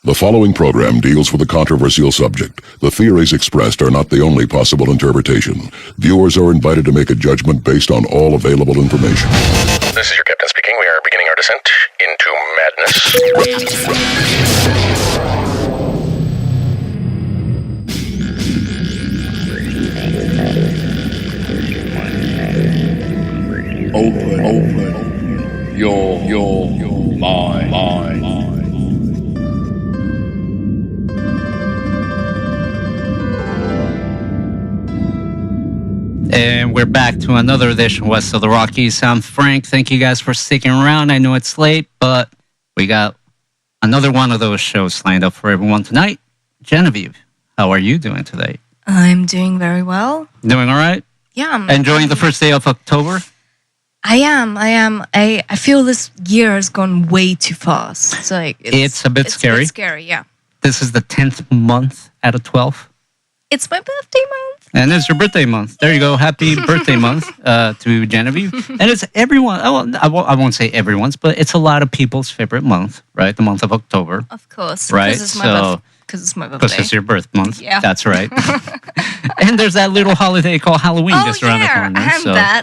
The following program deals with a controversial subject. The theories expressed are not the only possible interpretation. Viewers are invited to make a judgment based on all available information. This is your captain speaking. We are beginning our descent into madness. Open your mind. And we're back to another edition west of the Rockies. I'm Frank. Thank you guys for sticking around. I know it's late, but we got another one of those shows lined up for everyone tonight. Genevieve, how are you doing today? I'm doing very well. Doing all right? Yeah. I'm enjoying the first day of October? I am. I feel this year has gone way too fast. It's a bit scary. A bit scary, yeah. This is the 10th month out of 12. It's my birthday month. And it's your birthday month. There you go. Happy birthday month to Genevieve. And it's everyone. I won't say everyone's, but it's a lot of people's favorite month, right? The month of October. Of course. Right? Because it's my birthday. Because it's your birth month. Yeah. That's right. And there's that little holiday called Halloween just around the corner.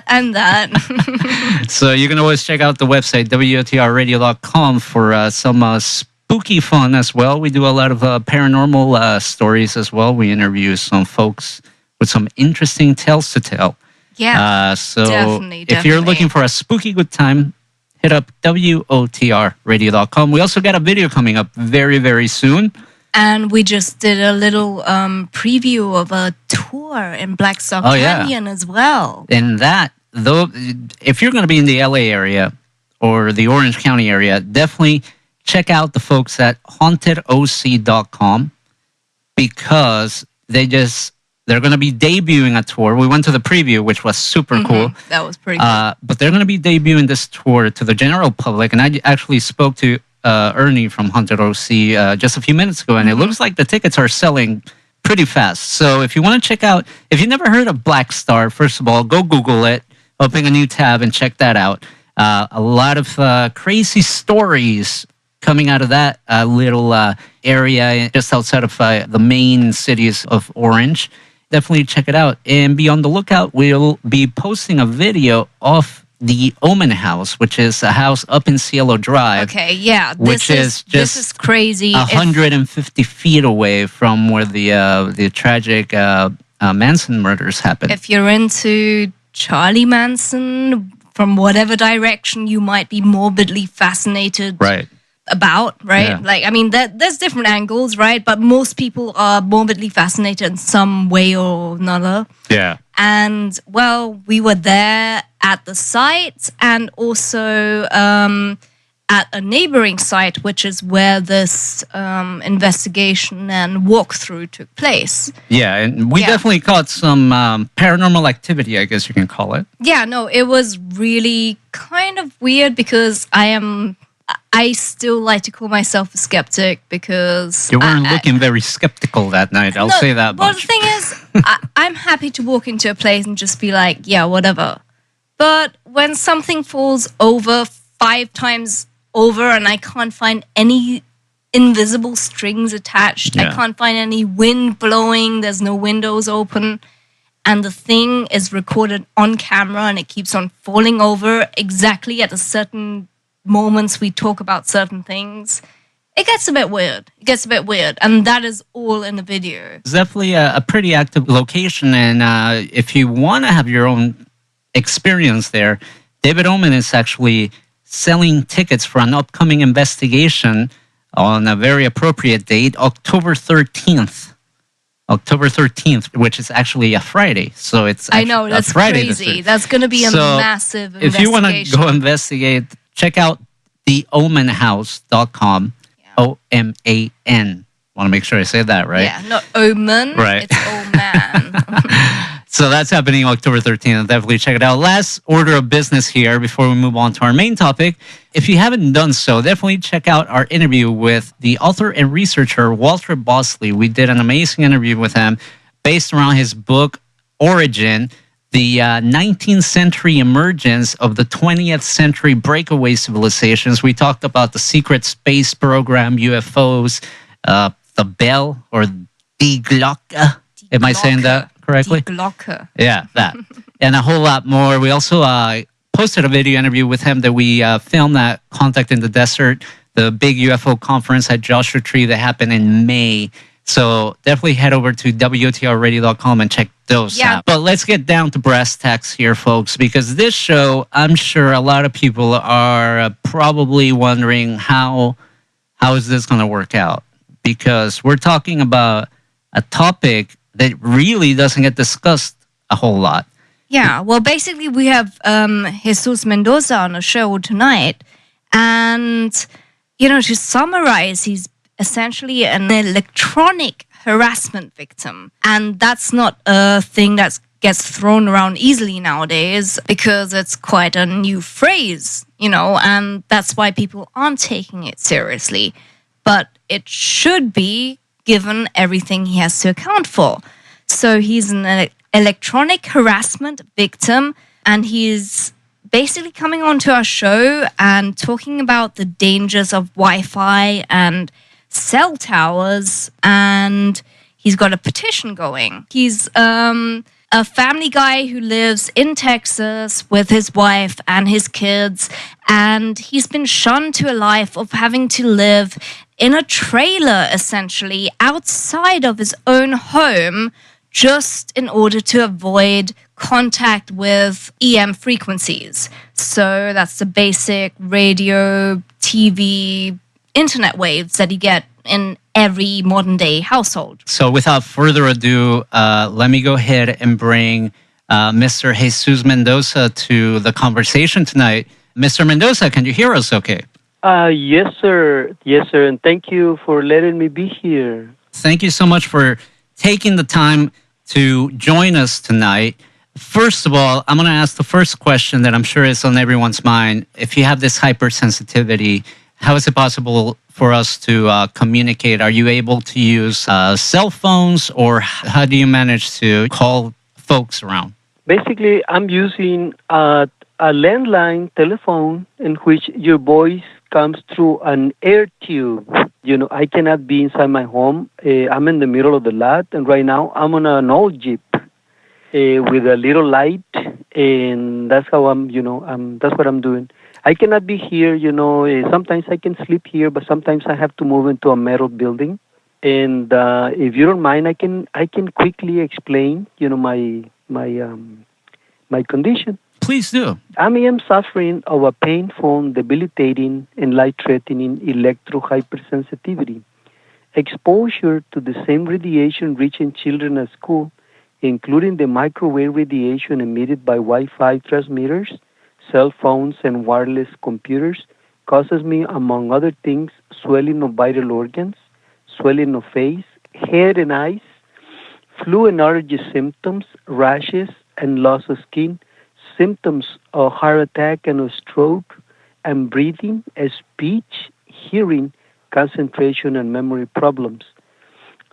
And that. So you can always check out the website, WOTRradio.com, for some spooky fun as well. We do a lot of paranormal stories as well. We interview some folks with some interesting tales to tell. Yeah, so definitely. If you're looking for a spooky good time, hit up WOTRradio.com. We also got a video coming up very, very soon. And we just did a little preview of a tour in Blackstock Canyon as well. And that, though, if you're going to be in the LA area or the Orange County area, definitely check out the folks at hauntedOC.com because they're going to be debuting a tour. We went to the preview, which was super cool. That was pretty cool. But they're going to be debuting this tour to the general public. And I actually spoke to Ernie from Haunted OC just a few minutes ago, and it looks like the tickets are selling pretty fast. So if you want to check out, if you've never heard of Black Star, first of all, go Google it, open a new tab, and check that out. A lot of crazy stories coming out of that little area just outside of the main cities of Orange. Definitely check it out. And be on the lookout. We'll be posting a video of the Omen House, which is a house up in Cielo Drive. Okay, yeah. Which is just this is crazy. 150 feet away from where the tragic Manson murders happened. If you're into Charlie Manson, from whatever direction you might be morbidly fascinated about, right? Yeah. Like, I mean, there's different angles, right? But most people are morbidly fascinated in some way or another. Yeah. And, well, we were there at the site and also at a neighboring site, which is where this investigation and walkthrough took place. Yeah, and we definitely caught some paranormal activity, I guess you can call it. Yeah, no, it was really kind of weird because I still like to call myself a skeptic because... You weren't looking very skeptical that night, I'll say that much. Well, the thing is, I'm happy to walk into a place and just be like, yeah, whatever. But when something falls over 5 times over and I can't find any invisible strings attached, I can't find any wind blowing, there's no windows open, and the thing is recorded on camera and it keeps on falling over exactly at a certain moments we talk about certain things, it gets a bit weird. And that is all in the video. It's definitely a pretty active location, and if you want to have your own experience there, David Oman is actually selling tickets for an upcoming investigation on a very appropriate date, October 13th. October 13th, which is actually a Friday. So it's I know, that's Friday crazy. That's going to be a massive investigation. If you want to go investigate, check out theomenhouse.com. OMAN. Want to make sure I say that right. Yeah, not Omen. Right. It's Oman. So that's happening October 13th. Definitely check it out. Last order of business here before we move on to our main topic. If you haven't done so, definitely check out our interview with the author and researcher Walter Bosley. We did an amazing interview with him based around his book, Origin, the 19th century emergence of the 20th century breakaway civilizations. We talked about the secret space program, UFOs, the bell or die Glocke. Am I saying that correctly? Die Glocke. Yeah, that. And a whole lot more. We also posted a video interview with him that we filmed at Contact in the Desert, the big UFO conference at Joshua Tree that happened in May. So definitely head over to WOTRradio.com and check those out. But let's get down to brass tacks here, folks, because this show, I'm sure a lot of people are probably wondering how is this going to work out? Because we're talking about a topic that really doesn't get discussed a whole lot. Yeah, well, basically, we have Jesus Mendoza on the show tonight. And, to summarize, he's essentially an electronic harassment victim. And that's not a thing that gets thrown around easily nowadays because it's quite a new phrase, and that's why people aren't taking it seriously. But it should be, given everything he has to account for. So he's an electronic harassment victim, and he's basically coming onto our show and talking about the dangers of Wi-Fi and cell towers, and he's got a petition going. He's a family guy who lives in Texas with his wife and his kids, and he's been shunned to a life of having to live in a trailer, essentially, outside of his own home, just in order to avoid contact with EM frequencies. So that's the basic radio, TV, internet waves that you get in every modern day household. So without further ado, let me go ahead and bring Mr. Jesus Mendoza to the conversation tonight. Mr. Mendoza, can you hear us okay? Yes, sir. Yes, sir. And thank you for letting me be here. Thank you so much for taking the time to join us tonight. First of all, I'm going to ask the first question that I'm sure is on everyone's mind. If you have this hypersensitivity, how is it possible for us to communicate? Are you able to use cell phones, or how do you manage to call folks around? Basically, I'm using a landline telephone in which your voice comes through an air tube. I cannot be inside my home. I'm in the middle of the lot, and right now I'm on an old Jeep with a little light, and that's how that's what I'm doing. I cannot be here, sometimes I can sleep here, but sometimes I have to move into a metal building. And if you don't mind, I can quickly explain, my condition. Please do. I am suffering of a painful, debilitating, and life-threatening electro-hyper-sensitivity. Exposure to the same radiation reaching children at school, including the microwave radiation emitted by Wi-Fi transmitters, cell phones, and wireless computers, causes me, among other things, swelling of vital organs, swelling of face, head and eyes, flu and allergy symptoms, rashes, and loss of skin, symptoms of heart attack and of stroke, and breathing, speech, hearing, concentration, and memory problems.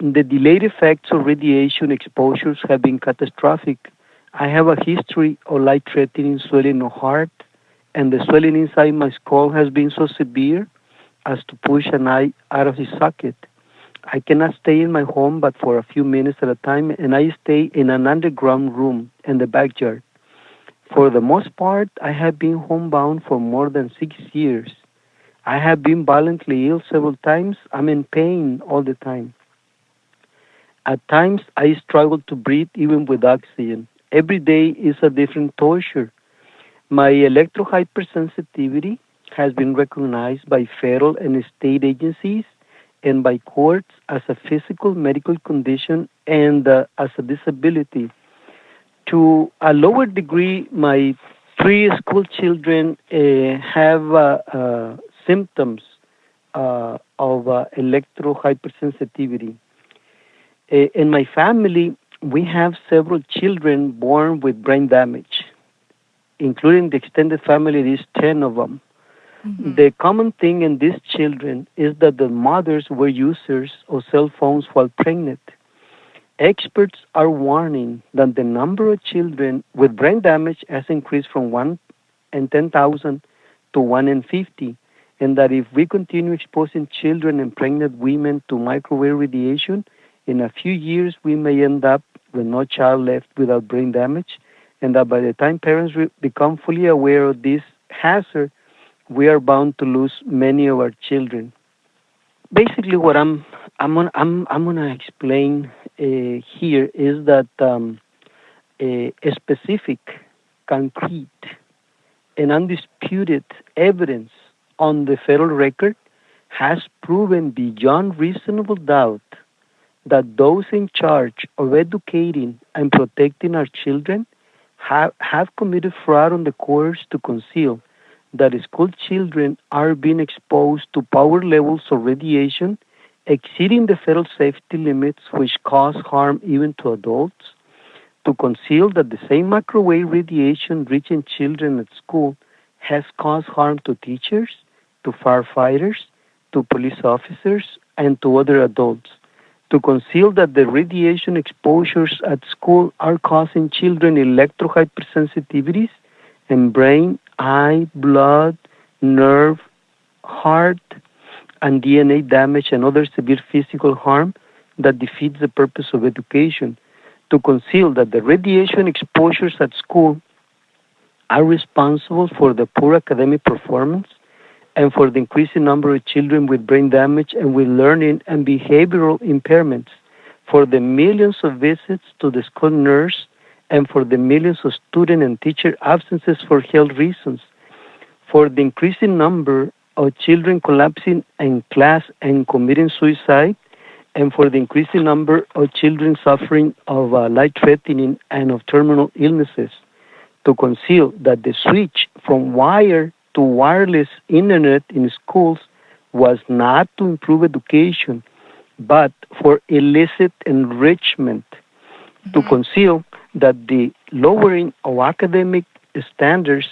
The delayed effects of radiation exposures have been catastrophic. I have a history of life-threatening swelling of heart, and the swelling inside my skull has been so severe as to push an eye out of its socket. I cannot stay in my home but for a few minutes at a time, and I stay in an underground room in the backyard. For the most part, I have been homebound for more than 6 years. I have been violently ill several times. I'm in pain all the time. At times, I struggle to breathe even with oxygen. Every day is a different torture. My electro-hypersensitivity has been recognized by federal and state agencies and by courts as a physical medical condition and as a disability. To a lower degree, my 3 school children have symptoms of electro-hypersensitivity. In my family, we have several children born with brain damage, including the extended family. There's 10 of them. Mm-hmm. The common thing in these children is that the mothers were users of cell phones while pregnant. Experts are warning that the number of children with brain damage has increased from 1 in 10,000 to 1 in 50, and that if we continue exposing children and pregnant women to microwave radiation, in a few years we may end up with no child left without brain damage, and that by the time parents become fully aware of this hazard, we are bound to lose many of our children. Basically, what I'm gonna explain here is that a specific, concrete, and undisputed evidence on the federal record has proven beyond reasonable doubt that those in charge of educating and protecting our children have committed fraud on the course to conceal that school children are being exposed to power levels of radiation exceeding the federal safety limits which cause harm even to adults, to conceal that the same microwave radiation reaching children at school has caused harm to teachers, to firefighters, to police officers, and to other adults, to conceal that the radiation exposures at school are causing children electro-hypersensitivities and brain, eye, blood, nerve, heart, and DNA damage and other severe physical harm that defeats the purpose of education, to conceal that the radiation exposures at school are responsible for the poor academic performance and for the increasing number of children with brain damage and with learning and behavioral impairments, for the millions of visits to the school nurse, and for the millions of student and teacher absences for health reasons, for the increasing number of children collapsing in class and committing suicide, and for the increasing number of children suffering of life-threatening and of terminal illnesses, to conceal that the switch from wire to wireless internet in schools was not to improve education, but for illicit enrichment, to conceal that the lowering of academic standards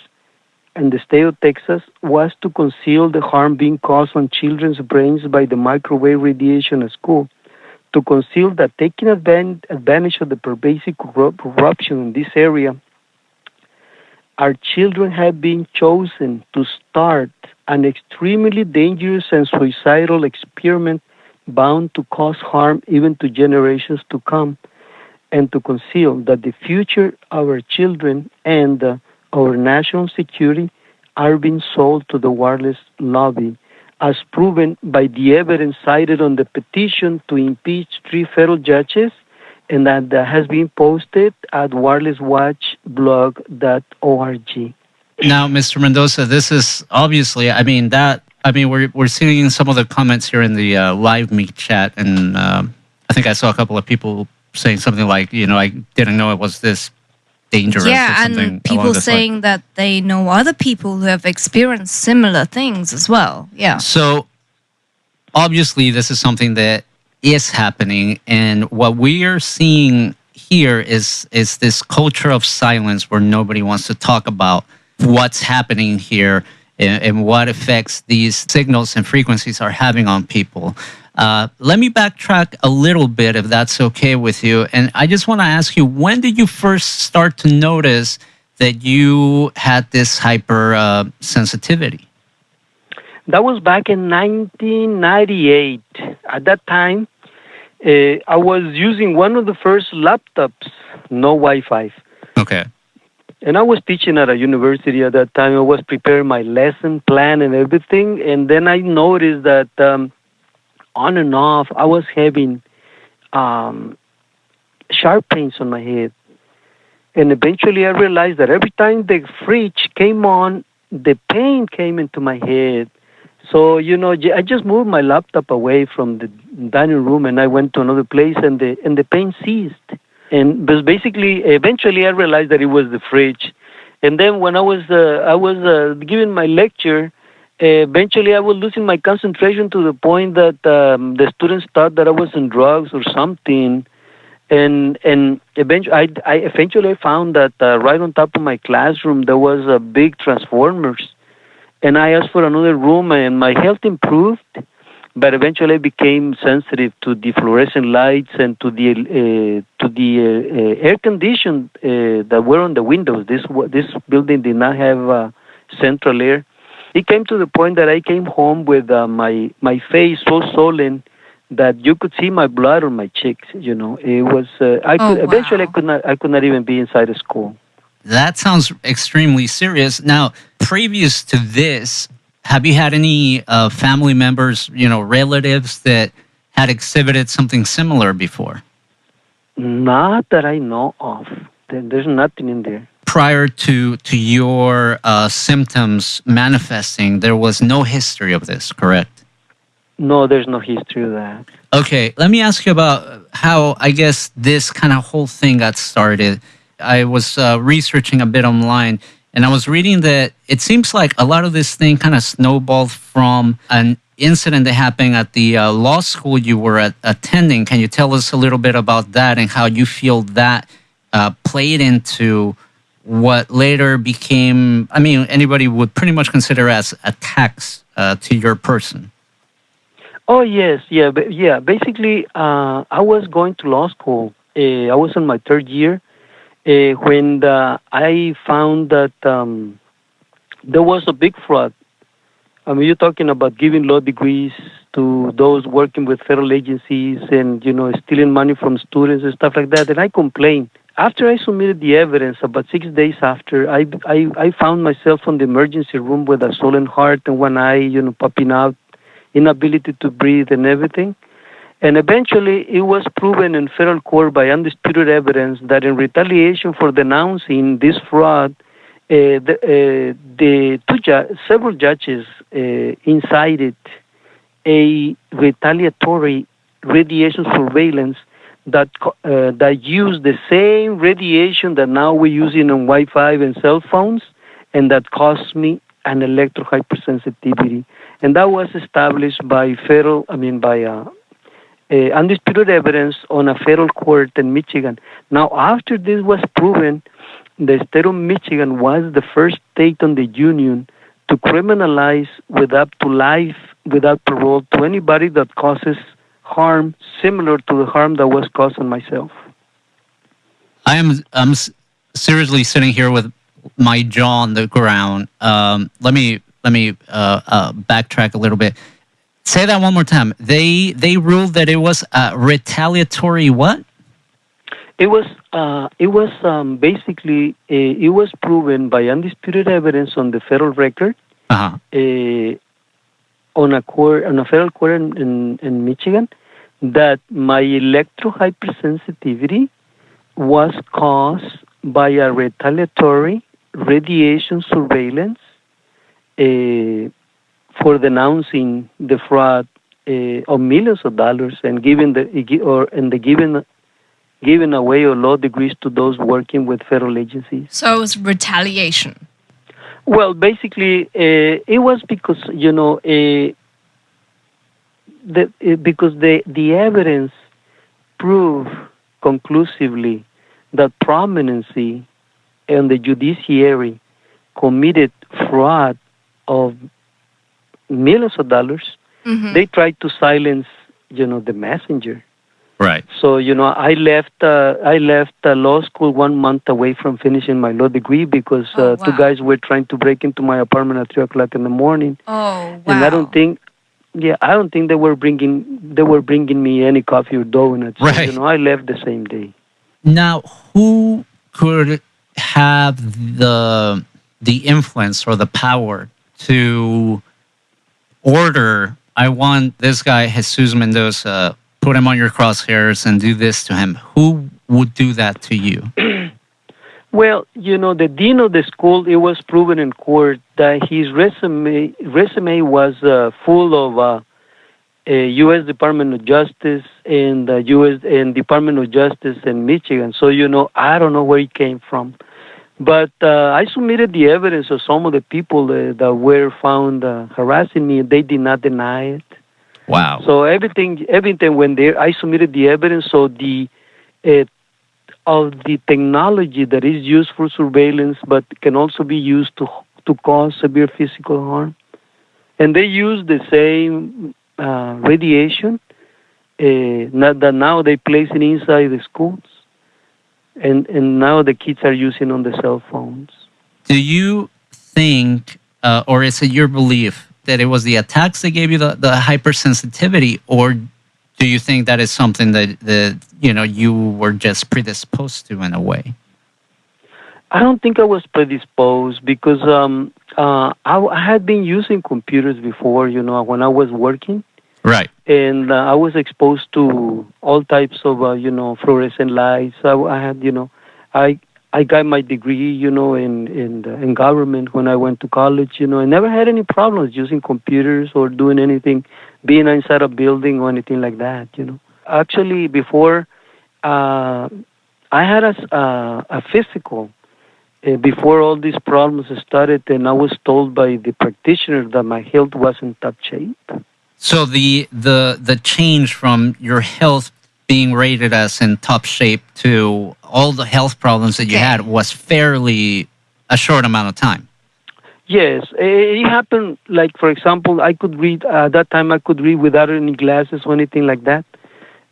in the state of Texas was to conceal the harm being caused on children's brains by the microwave radiation at school, to conceal that taking advantage of the pervasive corruption in this area, our children have been chosen to start an extremely dangerous and suicidal experiment bound to cause harm even to generations to come, and to conceal that the future of our children and our national security are being sold to the wireless lobby, as proven by the evidence cited on the petition to impeach 3 federal judges, and that has been posted at wirelesswatchblog.org. Now, Mr. Mendoza, this is obviously, we're seeing some of the comments here in the live meet chat, and I think I saw a couple of people saying something like, I didn't know it was this dangerous. Yeah, or something and people saying that they know other people who have experienced similar things as well. Yeah. So, obviously, this is something that is happening, and what we are seeing here is this culture of silence where nobody wants to talk about what's happening here and what effects these signals and frequencies are having on people. Let me backtrack a little bit, if that's okay with you. And I just want to ask you, when did you first start to notice that you had this hypersensitivity? That was back in 1998. At that time, I was using one of the first laptops, no Wi-Fi. Okay. And I was teaching at a university at that time. I was preparing my lesson plan and everything. And then I noticed that on and off, I was having sharp pains on my head. And eventually I realized that every time the fridge came on, the pain came into my head. So, I just moved my laptop away from the dining room and I went to another place and the pain ceased. And basically, eventually I realized that it was the fridge. And then when I was giving my lecture, eventually I was losing my concentration to the point that the students thought that I was on drugs or something. And eventually I found that right on top of my classroom there was a big transformers. And I asked for another room, and my health improved, but eventually I became sensitive to the fluorescent lights and to the air condition that were on the windows. This building did not have central air, it came to the point that I came home with my face so swollen that you could see my blood on my cheeks. It was. Eventually I could not even be inside the school. That sounds extremely serious. Now, previous to this, have you had any family members, relatives that had exhibited something similar before? Not that I know of. There's nothing in there. Prior to your symptoms manifesting, there was no history of this, correct? No, there's no history of that. Okay, let me ask you about how, I guess, this kind of whole thing got started. I was researching a bit online, and I was reading that it seems like a lot of this thing kind of snowballed from an incident that happened at the law school you were attending. Can you tell us a little bit about that and how you feel that played into what later became, anybody would pretty much consider as attacks to your person? Oh, yes. Yeah. Basically, I was going to law school. I was in my third year when I found that there was a big fraud. You're talking about giving law degrees to those working with federal agencies and, stealing money from students and stuff like that. And I complained. After I submitted the evidence, about 6 days after, I found myself in the emergency room with a swollen heart and one eye, popping out, inability to breathe and everything. And eventually, it was proven in federal court by undisputed evidence that in retaliation for denouncing this fraud, several judges incited a retaliatory radiation surveillance that used the same radiation that now we're using on Wi-Fi and cell phones, and that caused me an electro-hypersensitivity. And that was established by undisputed evidence on a federal court in Michigan. Now, after this was proven, the state of Michigan was the first state in the union to criminalize with up to life without parole to anybody that causes harm similar to the harm that was caused on myself. I'm seriously sitting here with my jaw on the ground. Let me backtrack a little bit. Say that one more time. They ruled that it was retaliatory what? It was basically it was proven by undisputed evidence on the federal record. On a federal court in Michigan, that my electro-hypersensitivity was caused by a retaliatory radiation surveillance for denouncing the fraud of millions of dollars and giving away of law degrees to those working with federal agencies. So it was retaliation. Well, basically, it was because the evidence proved conclusively that prominency and the judiciary committed fraud of millions of dollars. Mm-hmm. They tried to silence, the messenger. Right. So, I left law school 1 month away from finishing my law degree because two guys were trying to break into my apartment at 3:00 in the morning. Oh, wow. And I don't think they were bringing me any coffee or donuts. Right. So, I left the same day. Now, who could have the influence or the power to order, I want this guy, Jesus Mendoza, put him on your crosshairs and do this to him? Who would do that to you? Well, the dean of the school, it was proven in court that his resume was full of U.S. Department of Justice and U.S. and Department of Justice in Michigan. So, I don't know where he came from. But I submitted the evidence of some of the people that were found harassing me. They did not deny it. Wow. So everything went there. I submitted the evidence of the technology that is used for surveillance, but can also be used to cause severe physical harm. And they use the same radiation now they place it inside the schools. And now the kids are using on the cell phones. Do you think or is it your belief that it was the attacks that gave you the hypersensitivity, or do you think that is something that you were just predisposed to in a way? I don't think I was predisposed because I had been using computers before, when I was working. Right. And I was exposed to all types of, fluorescent lights. I had, I got my degree, in government when I went to college. I never had any problems using computers or doing anything, being inside a building or anything like that. Actually, before I had a physical. Before all these problems started, and I was told by the practitioner that my health was in top shape. So the change from your health being rated as in top shape to all the health problems that you had was fairly a short amount of time. Yes, it happened. Like, for example, I could read at that time. I could read without any glasses or anything like that,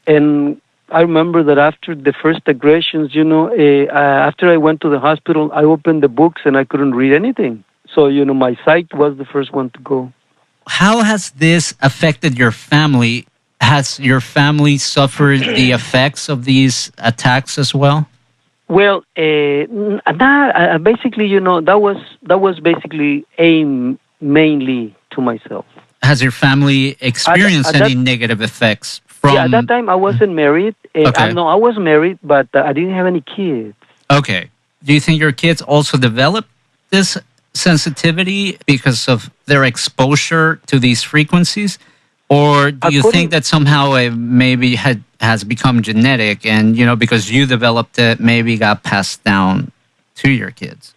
and I remember that after the first aggressions, after I went to the hospital, I opened the books and I couldn't read anything. So, my sight was the first one to go. How has this affected your family? Has your family suffered the effects of these attacks as well? Well, basically, that was basically aimed mainly to myself. Has your family experienced any negative effects from? Yeah, at that time I wasn't married. Okay. No, I was married, but I didn't have any kids. Okay. Do you think your kids also developed this sensitivity because of their exposure to these frequencies? Or do you think that somehow it maybe has become genetic and, because you developed it, maybe got passed down to your kids?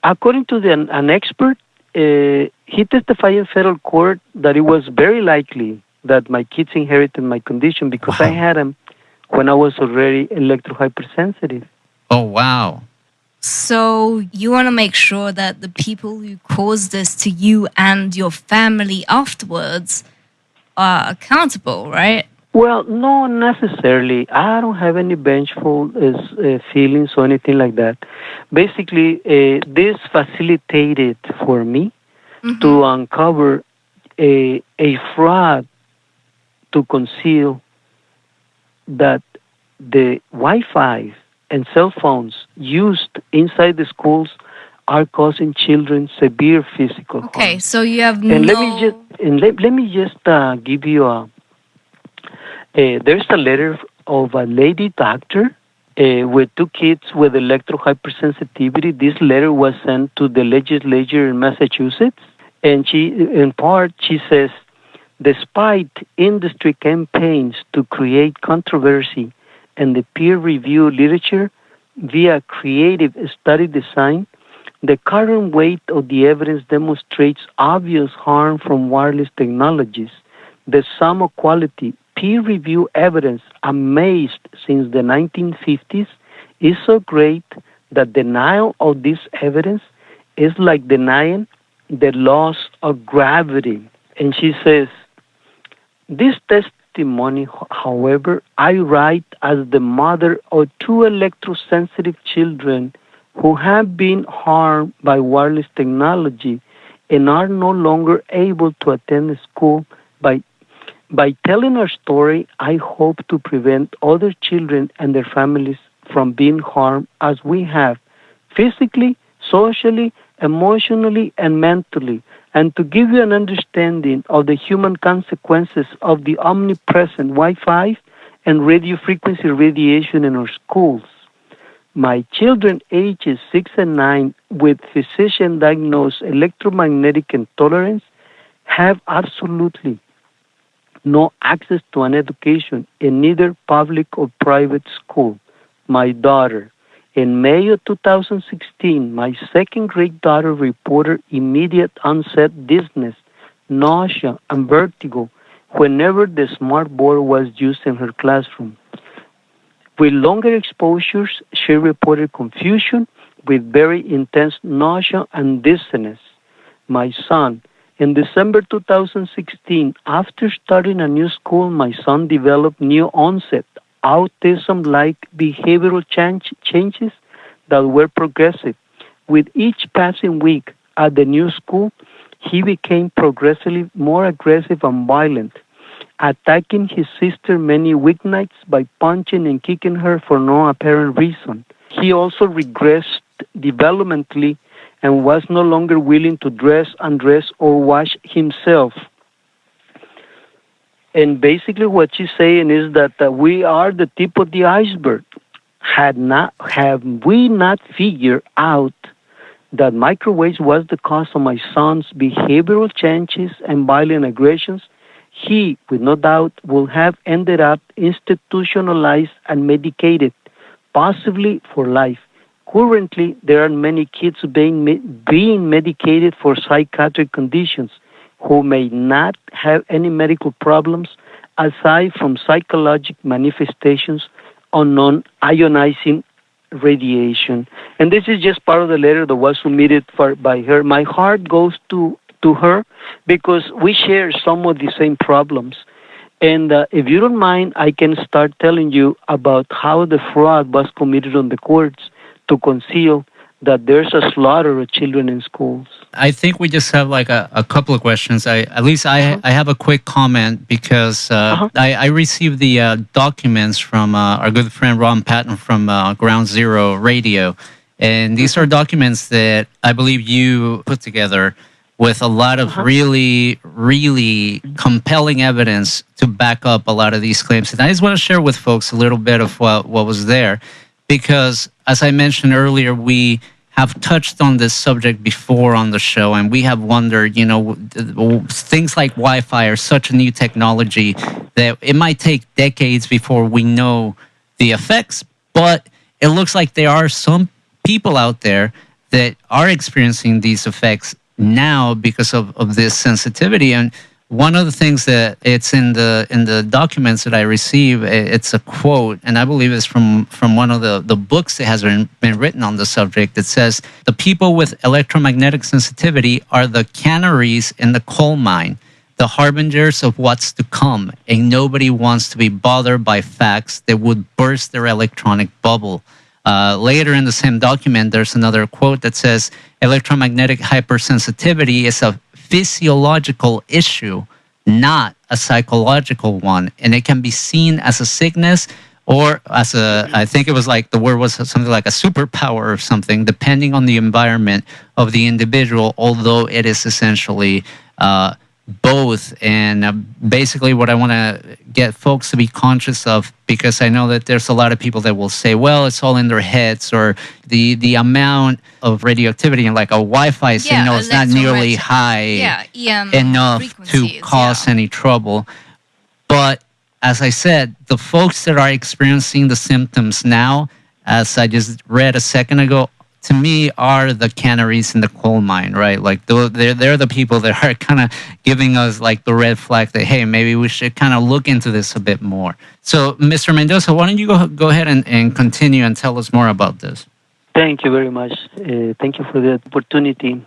According to an expert, he testified in federal court that it was very likely that my kids inherited my condition because I had them when I was already electro-hypersensitive. Oh, wow. So you want to make sure that the people who caused this to you and your family afterwards are accountable, right? Well, no, necessarily. I don't have any vengeful feelings or anything like that. Basically, this facilitated for me to uncover a fraud to conceal that the Wi-Fi and cell phones used inside the schools are causing children severe physical harm. Okay, so you have and let me just give you there's a letter of a lady doctor with two kids with electro-hypersensitivity. This letter was sent to the legislature in Massachusetts, and she says, despite industry campaigns to create controversy and the peer-reviewed literature via creative study design, the current weight of the evidence demonstrates obvious harm from wireless technologies. The sum of quality peer-reviewed evidence amassed since the 1950s is so great that denial of this evidence is like denying the laws of gravity. And she says, this testimony, however, I write as the mother of two electrosensitive children who have been harmed by wireless technology and are no longer able to attend school. By telling our story, I hope to prevent other children and their families from being harmed as we have, physically, socially, emotionally, and mentally, and to give you an understanding of the human consequences of the omnipresent Wi-Fi and radio frequency radiation in our schools. My children ages 6 and 9 with physician-diagnosed electromagnetic intolerance have absolutely no access to an education in neither public or private school. My daughter, in May of 2016, my second-grade daughter reported immediate onset dizziness, nausea, and vertigo whenever the smart board was used in her classroom. With longer exposures, she reported confusion with very intense nausea and dizziness. My son, in December 2016, after starting a new school, my son developed new onset autism-like behavioral changes that were progressive. With each passing week, at the new school, he became progressively more aggressive and violent, attacking his sister many weeknights by punching and kicking her for no apparent reason. He also regressed developmentally and was no longer willing to dress, undress, or wash himself. And basically what she's saying is that we are the tip of the iceberg. Have we not figured out that microwaves was the cause of my son's behavioral changes and violent aggressions, he, with no doubt, will have ended up institutionalized and medicated, possibly for life. Currently, there are many kids being medicated for psychiatric conditions who may not have any medical problems aside from psychological manifestations on non-ionizing radiation. And this is just part of the letter that was submitted by her. My heart goes to her because we share some of the same problems. And if you don't mind, I can start telling you about how the fraud was committed on the courts to conceal that there's a slaughter of children in schools. I think we just have like a couple of questions. I have a quick comment because I received the documents from our good friend Ron Patton from Ground Zero Radio. And these are documents that I believe you put together with a lot of really, really compelling evidence to back up a lot of these claims. And I just want to share with folks a little bit of what was there. Because, as I mentioned earlier, we have touched on this subject before on the show, and we have wondered, things like Wi-Fi are such a new technology that it might take decades before we know the effects, but it looks like there are some people out there that are experiencing these effects now because of this sensitivity. And one of the things that it's in the documents that I receive, it's a quote, and I believe it's from one of the books that has been written on the subject. It says, "The people with electromagnetic sensitivity are the canaries in the coal mine, the harbingers of what's to come, and nobody wants to be bothered by facts that would burst their electronic bubble." Later in the same document, there's another quote that says, "Electromagnetic hypersensitivity is a physiological issue, not a psychological one, and it can be seen as a sickness or as I think it was like the word was something like a superpower or something, depending on the environment of the individual, although it is essentially both." And basically what I want to get folks to be conscious of, because I know that there's a lot of people that will say, well, it's all in their heads, or the amount of radioactivity in like a Wi-Fi signal is not nearly high enough to cause any trouble. But as I said, the folks that are experiencing the symptoms now, as I just read a second ago, to me are the canaries in the coal mine, right? Like they're the people that are kind of giving us like the red flag that, hey, maybe we should kind of look into this a bit more. So, Mr. Mendoza, why don't you go ahead and continue and tell us more about this? Thank you very much. Thank you for the opportunity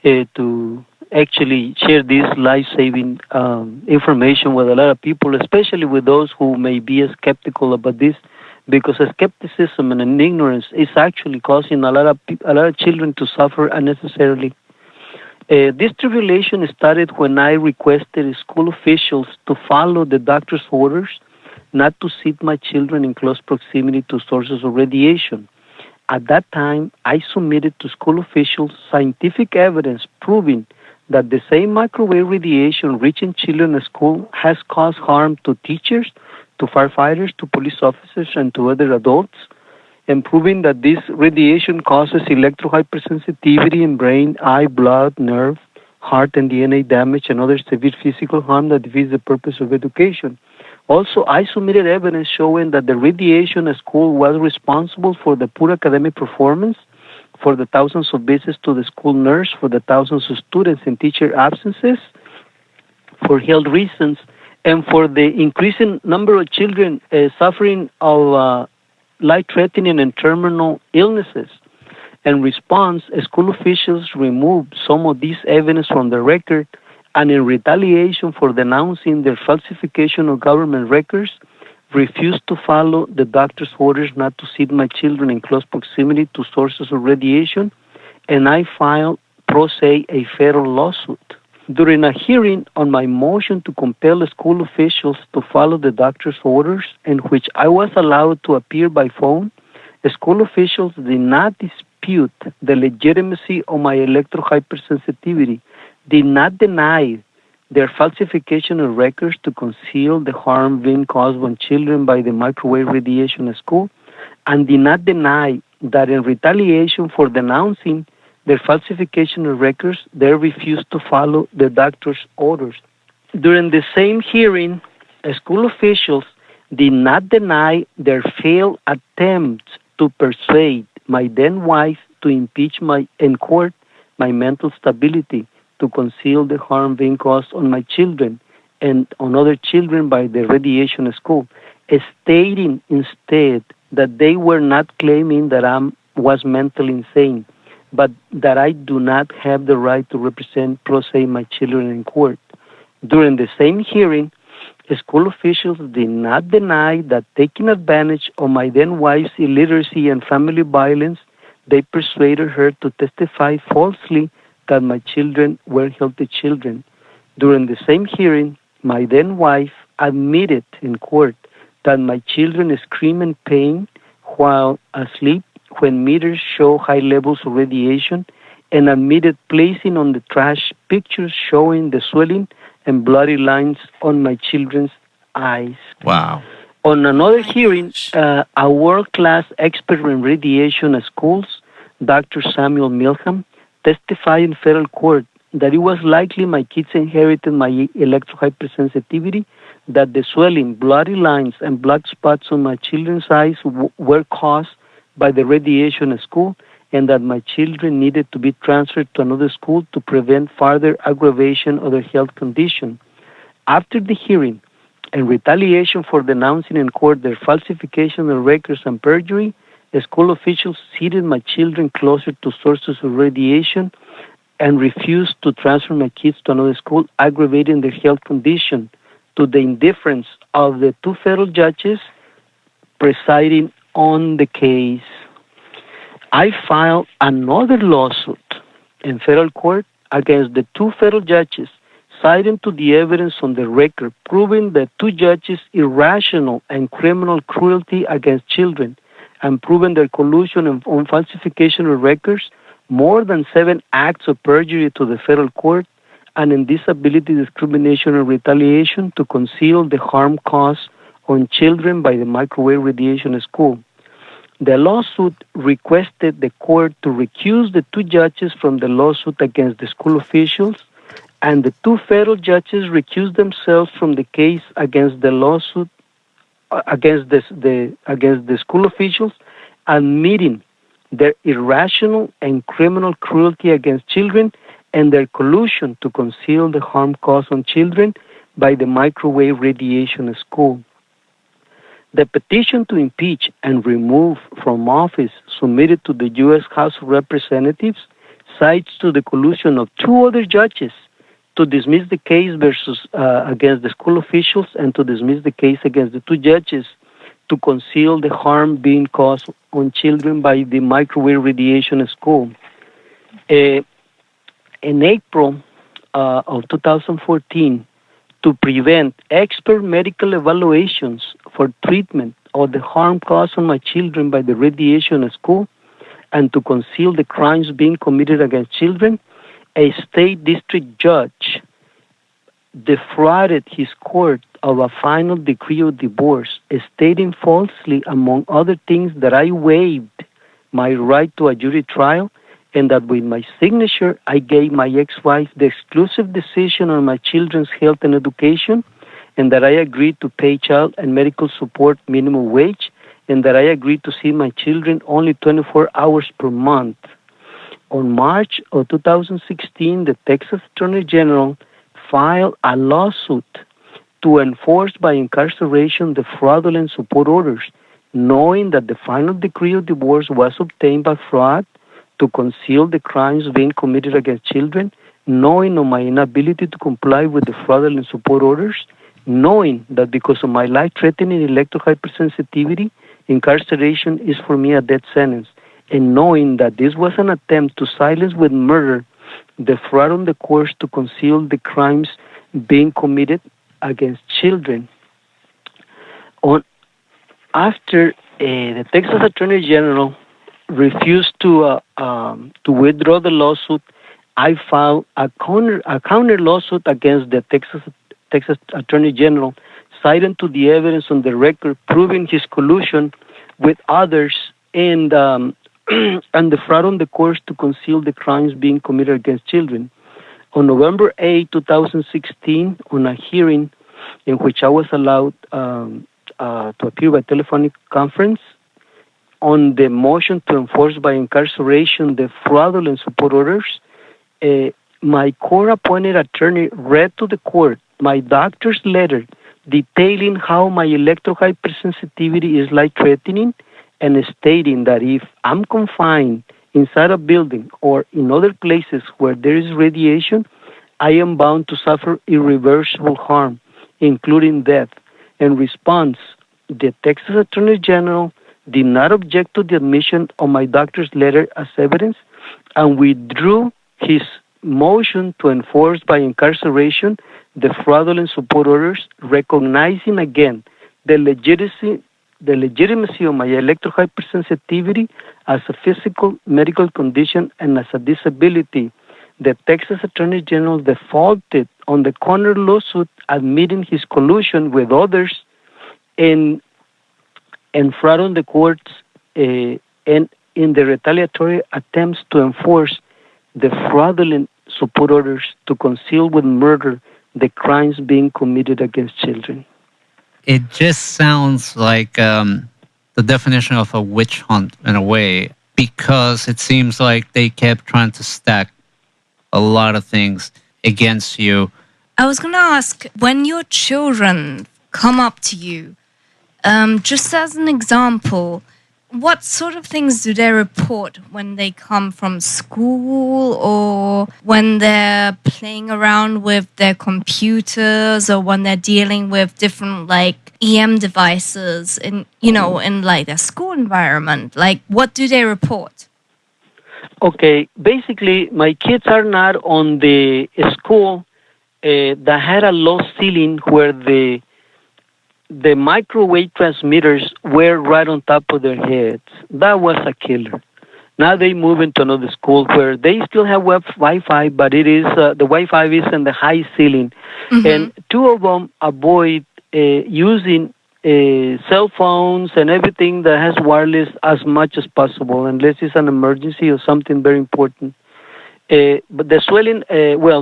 to actually share this life-saving information with a lot of people, especially with those who may be skeptical about this. Because skepticism and ignorance is actually causing a lot of children to suffer unnecessarily. This tribulation started when I requested school officials to follow the doctor's orders not to sit my children in close proximity to sources of radiation. At that time, I submitted to school officials scientific evidence proving that the same microwave radiation reaching children at school has caused harm to teachers, to firefighters, to police officers, and to other adults, and proving that this radiation causes electro-hypersensitivity in brain, eye, blood, nerve, heart, and DNA damage, and other severe physical harm that defeats the purpose of education. Also, I submitted evidence showing that the radiation at school was responsible for the poor academic performance, for the thousands of visits to the school nurse, for the thousands of students and teacher absences, for health reasons, and for the increasing number of children suffering of life-threatening and terminal illnesses. In response, school officials removed some of this evidence from the record, and in retaliation for denouncing their falsification of government records, refused to follow the doctor's orders not to sit my children in close proximity to sources of radiation, and I filed pro se a federal lawsuit. During a hearing on my motion to compel school officials to follow the doctor's orders, in which I was allowed to appear by phone, school officials did not dispute the legitimacy of my electro-hypersensitivity, did not deny their falsification of records to conceal the harm being caused on children by the microwave radiation at school, and did not deny that in retaliation for denouncing their falsification of records, they refused to follow the doctor's orders. During the same hearing, school officials did not deny their failed attempts to persuade my then wife to impeach in court my mental stability, to conceal the harm being caused on my children and on other children by the radiation at school, stating instead that they were not claiming that I was mentally insane, but that I do not have the right to represent pro se my children in court. During the same hearing, school officials did not deny that taking advantage of my then wife's illiteracy and family violence, they persuaded her to testify falsely that my children were healthy children. During the same hearing, my then wife admitted in court that my children scream in pain while asleep when meters show high levels of radiation, and admitted placing on the trash pictures showing the swelling and bloody lines on my children's eyes. Wow. On another hearing, a world-class expert in radiation at schools, Dr. Samuel Milham, testified in federal court that it was likely my kids inherited my electro-hypersensitivity, that the swelling, bloody lines, and black spots on my children's eyes were caused by the radiation at school, and that my children needed to be transferred to another school to prevent further aggravation of their health condition. After the hearing, in retaliation for denouncing in court their falsification of records and perjury, the school officials seated my children closer to sources of radiation and refused to transfer my kids to another school, aggravating their health condition, to the indifference of the two federal judges presiding on the case. I filed another lawsuit in federal court against the two federal judges, citing to the evidence on the record proving the two judges' irrational and criminal cruelty against children, and proving their collusion on falsification of records, more than 7 acts of perjury to the federal court, and in disability discrimination and retaliation to conceal the harm caused on children by the microwave radiation at school. The lawsuit requested the court to recuse the two judges from the lawsuit against the school officials, and the two federal judges recused themselves from the case against the lawsuit against the school officials, admitting their irrational and criminal cruelty against children and their collusion to conceal the harm caused on children by the microwave radiation at school. The petition to impeach and remove from office submitted to the U.S. House of Representatives cites to the collusion of two other judges to dismiss the case against the school officials and to dismiss the case against the two judges to conceal the harm being caused on children by the microwave radiation at school. In April of 2014, to prevent expert medical evaluations for treatment of the harm caused on my children by the radiation at school, and to conceal the crimes being committed against children, a state district judge defrauded his court of a final decree of divorce, stating falsely, among other things, that I waived my right to a jury trial, and that with my signature I gave my ex-wife the exclusive decision on my children's health and education, and that I agreed to pay child and medical support minimum wage, and that I agreed to see my children only 24 hours per month. On March of 2016, the Texas Attorney General filed a lawsuit to enforce by incarceration the fraudulent support orders, knowing that the final decree of divorce was obtained by fraud, to conceal the crimes being committed against children, knowing of my inability to comply with the fraudulent support orders, knowing that because of my life-threatening electro-hypersensitivity, incarceration is for me a death sentence, and knowing that this was an attempt to silence with murder the fraud on the courts to conceal the crimes being committed against children. After the Texas Attorney General refused to withdraw the lawsuit, I filed a counter lawsuit against the Texas Attorney General, citing to the evidence on the record proving his collusion with others and and the fraud on the courts to conceal the crimes being committed against children. On November 8, 2016, on a hearing in which I was allowed to appear by telephonic conference on the motion to enforce by incarceration the fraudulent support orders, my court-appointed attorney read to the court my doctor's letter detailing how my electro-hypersensitivity is life-threatening and stating that if I'm confined inside a building or in other places where there is radiation, I am bound to suffer irreversible harm, including death. In response, the Texas Attorney General did not object to the admission of my doctor's letter as evidence and withdrew his motion to enforce by incarceration the fraudulent support orders, recognizing again the legitimacy of my electro-hypersensitivity as a physical medical condition and as a disability. The Texas Attorney General defaulted on the counter lawsuit, admitting his collusion with others and fraud on the courts and in the retaliatory attempts to enforce the fraudulent support orders to conceal with murder the crimes being committed against children. It just sounds like the definition of a witch hunt in a way, because it seems like they kept trying to stack a lot of things against you. I was going to ask, when your children come up to you, just as an example, what sort of things do they report when they come from school or when they're playing around with their computers or when they're dealing with different like EM devices in like their school environment? Like, what do they report? Okay, basically, my kids are not on the school that had a low ceiling where the microwave transmitters were right on top of their heads. That was a killer. Now they move into another school where they still have Wi-Fi, but it is the Wi-Fi is in the high ceiling, and two of them avoid using cell phones and everything that has wireless as much as possible, unless it's an emergency or something very important. But the swelling,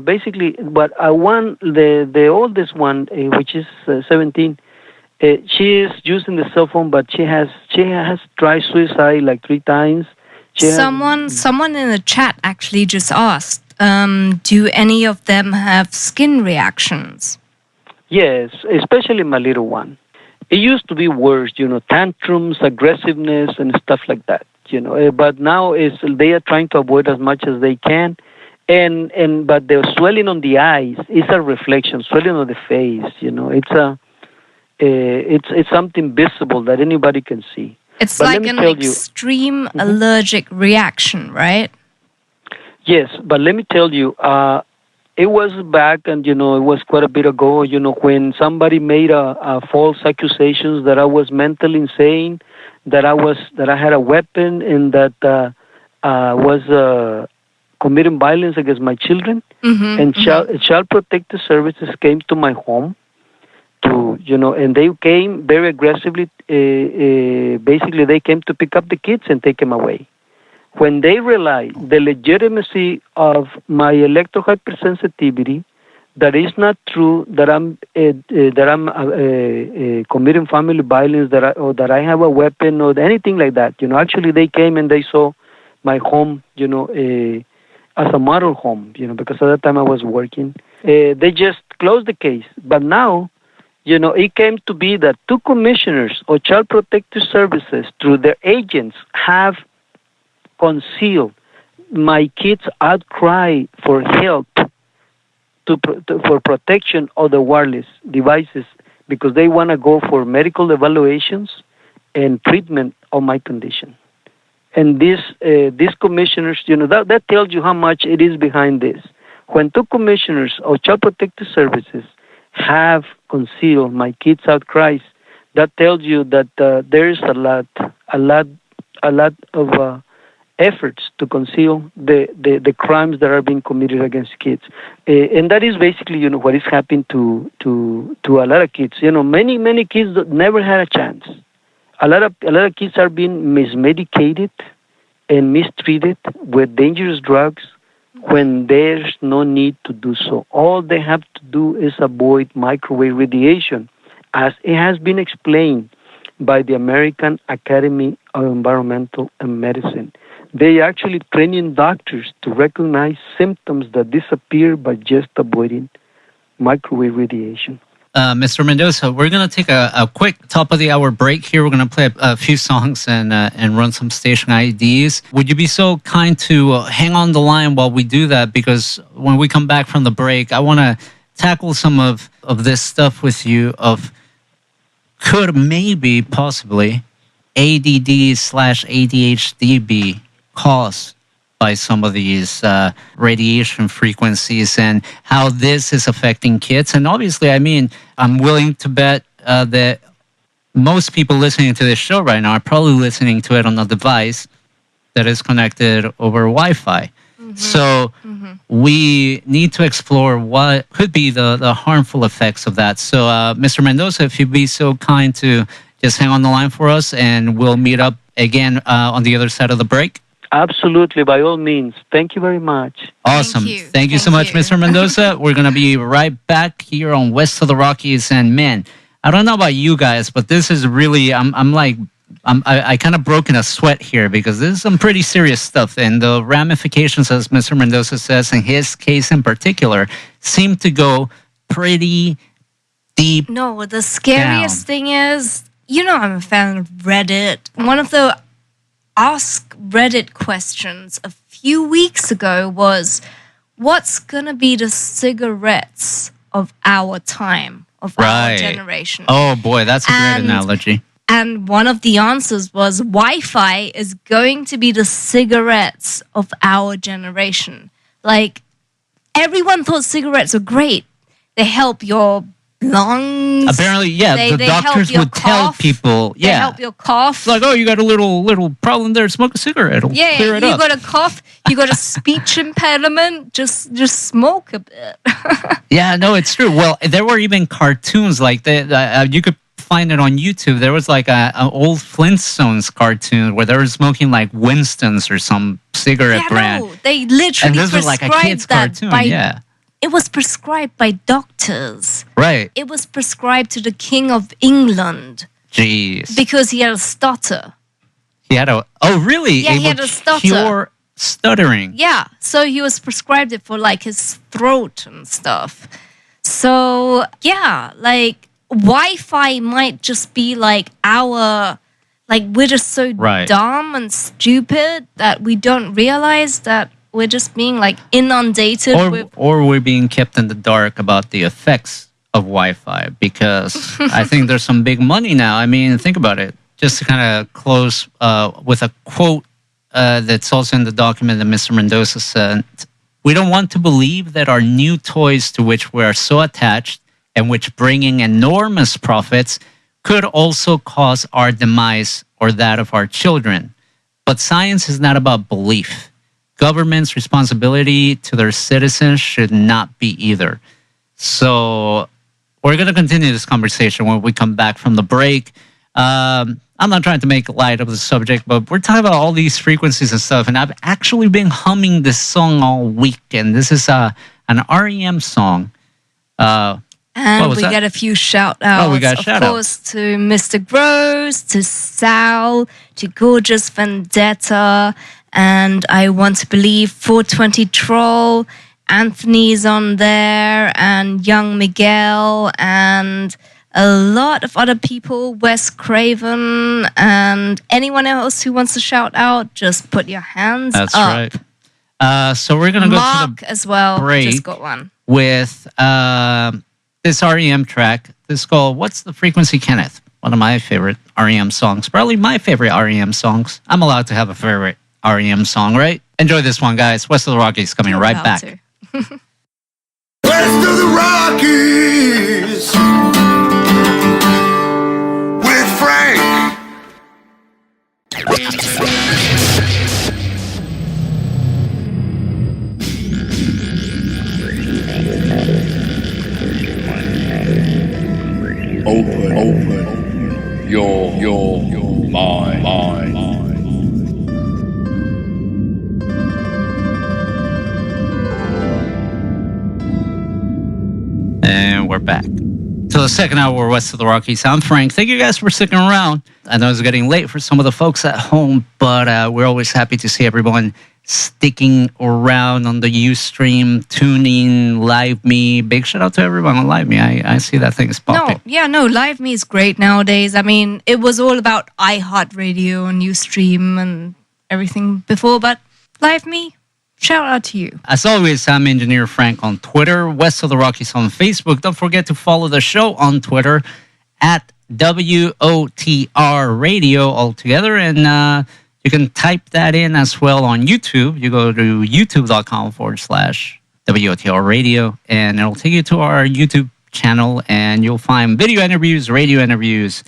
basically, but the oldest one, which is 17. She is using the cell phone, but she has tried suicide like 3 times. Someone in the chat actually just asked, do any of them have skin reactions? Yes, especially my little one. It used to be worse, tantrums, aggressiveness, and stuff like that, But now they are trying to avoid as much as they can. But the swelling on the eyes is a reflection, swelling on the face, It's something visible that anybody can see. It's like an extreme allergic reaction, right? Yes, but let me tell you, it was back, and it was quite a bit ago. When somebody made a false accusations that I was mentally insane, that I had a weapon, and that was committing violence against my children, and Child Protective Services came to my home. And they came very aggressively. Basically, they came to pick up the kids and take them away. When they realized the legitimacy of my electro-hypersensitivity, that is not true, that I'm committing family violence, or that I have a weapon or anything like that. Actually, they came and they saw my home, as a model home, because at that time I was working. They just closed the case. But now, it came to be that 2 commissioners of Child Protective Services, through their agents, have concealed my kids' outcry for help for protection of the wireless devices, because they want to go for medical evaluations and treatment of my condition. And these commissioners, that tells you how much it is behind this. When two commissioners of Child Protective Services have concealed my kids' outcries, that tells you that there is a lot of efforts to conceal the crimes that are being committed against kids, and that is basically what is happening to a lot of kids. Many kids never had a chance. A lot of kids are being mismedicated and mistreated with dangerous drugs when there's no need to do so. All they have to do is avoid microwave radiation, as it has been explained by the American Academy of Environmental and Medicine. They actually training doctors to recognize symptoms that disappear by just avoiding microwave radiation. Mr. Mendoza, we're going to take a quick top of the hour break here. We're going to play a few songs and run some station IDs. Would you be so kind to hang on the line while we do that? Because when we come back from the break, I want to tackle some of this stuff with you of could maybe possibly ADD/ADHD be caused by some of these radiation frequencies and how this is affecting kids. And obviously, I mean, I'm willing to bet that most people listening to this show right now are probably listening to it on a device that is connected over Wi-Fi. So we need to explore what could be the harmful effects of that. So, Mr. Mendoza, if you'd be so kind to just hang on the line for us, and we'll meet up again on the other side of the break. Absolutely, by all means. Thank you very much. Awesome. Thank you so much, Mr. Mendoza. We're going to be right back here on West of the Rockies. And man, I don't know about you guys, but this is really, I kind of broke in a sweat here because this is some pretty serious stuff. And the ramifications, as Mr. Mendoza says, in his case in particular, seem to go pretty deep. No, the scariest thing is, I'm a fan of Reddit. One of the Ask Reddit questions a few weeks ago was, what's going to be the cigarettes of our time, of our generation? Oh boy, that's a great analogy. And one of the answers was Wi-Fi is going to be the cigarettes of our generation. Like, everyone thought cigarettes were great. They help your lungs. Apparently, the doctors would tell people, they help your cough. It's like, oh, you got a little problem there, smoke a cigarette. It'll clear it up. You got a cough, you got a speech impediment, just smoke a bit. Yeah, no, it's true. Well, there were even cartoons like that. You could find it on YouTube. There was like an old Flintstones cartoon where they were smoking like Winston's or some cigarette brand. No, they literally and this was like a kid's cartoon. It was prescribed by doctors. Right. It was prescribed to the King of England. Jeez. Because he had a stutter. He had really? Yeah, he had a stutter. Cure stuttering. Yeah, so he was prescribed it for like his throat and stuff. So, yeah, like Wi-Fi might just be like we're just so dumb and stupid that we don't realize that we're just being like inundated or we're being kept in the dark about the effects of Wi-Fi, because I think there's some big money now. I mean, think about it. Just to kind of close with a quote that's also in the document that Mr. Mendoza sent. We don't want to believe that our new toys, to which we are so attached and which bring in enormous profits, could also cause our demise or that of our children. But science is not about belief. Government's responsibility to their citizens should not be either. So we're going to continue this conversation when we come back from the break. I'm not trying to make light of the subject, but we're talking about all these frequencies and stuff, and I've actually been humming this song all week, and this is an REM song. And we got a few shout-outs. Oh, we got shout-outs. Of course, to Mr. Gross, to Sal, to Gorgeous Vendetta, and I Want to Believe 420 Troll, Anthony's on there, and Young Miguel, and a lot of other people, Wes Craven, and anyone else who wants to shout out, just put your hands up. That's right. So we're going to go to the as well. break just got one. With this REM track. This is called, what's the frequency, Kenneth? one of my favorite REM songs. Probably my favorite REM songs. I'm allowed to have a favorite REM song, right? Enjoy this one, guys. West of the Rockies coming right back. West of the Rockies with Frank. Open your mind. And we're back. So the second hour West of the Rockies. I'm Frank. Thank you guys for sticking around. I know it's getting late for some of the folks at home, but we're always happy to see everyone sticking around on the Ustream, tuning, Live Me. Big shout out to everyone on Live Me. I see that thing is popping. Live Me is great nowadays. I mean, it was all about iHeartRadio and Ustream and everything before, but Live Me, shout out to you. As always, I'm Engineer Frank on Twitter, West of the Rockies on Facebook. Don't forget to follow the show on Twitter at WOTR Radio altogether. And you can type that in as well on YouTube. You go to youtube.com/WOTR Radio, and it'll take you to our YouTube channel, and you'll find video interviews, radio interviews,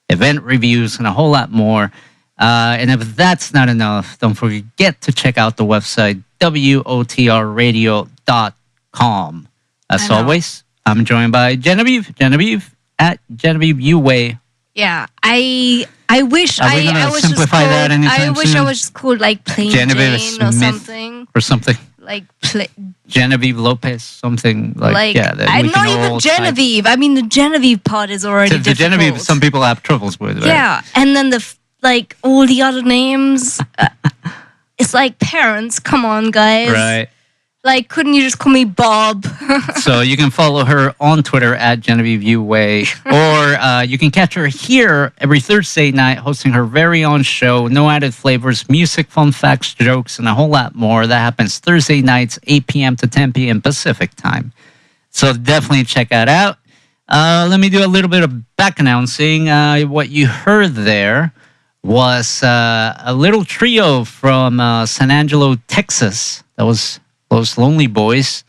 event reviews, and a whole lot more. And if that's not enough, don't forget to check out the website, WOTRradio.com. As always, I'm joined by Genevieve at Genevieve Uway. Yeah, I wish I was simplify just that called, anytime I wish soon? I was just called like Plain Genevieve Jane or Smith something. or something. Like Genevieve Lopez, something like yeah. That I'm we can not even all Genevieve. I mean, the Genevieve part is already the difficult. Genevieve, some people have troubles with, right? Yeah, and then all the other names. It's like parents. Come on, guys. Right. Like, couldn't you just call me Bob? So you can follow her on Twitter at Genevieve Uway, or you can catch her here every Thursday night hosting her very own show, No Added Flavors, music, fun facts, jokes, and a whole lot more. That happens Thursday nights, 8 p.m. to 10 p.m. Pacific time. So definitely check that out. Let me do a little bit of back announcing. What you heard there was a little trio from San Angelo, Texas. That was those Lonely Boys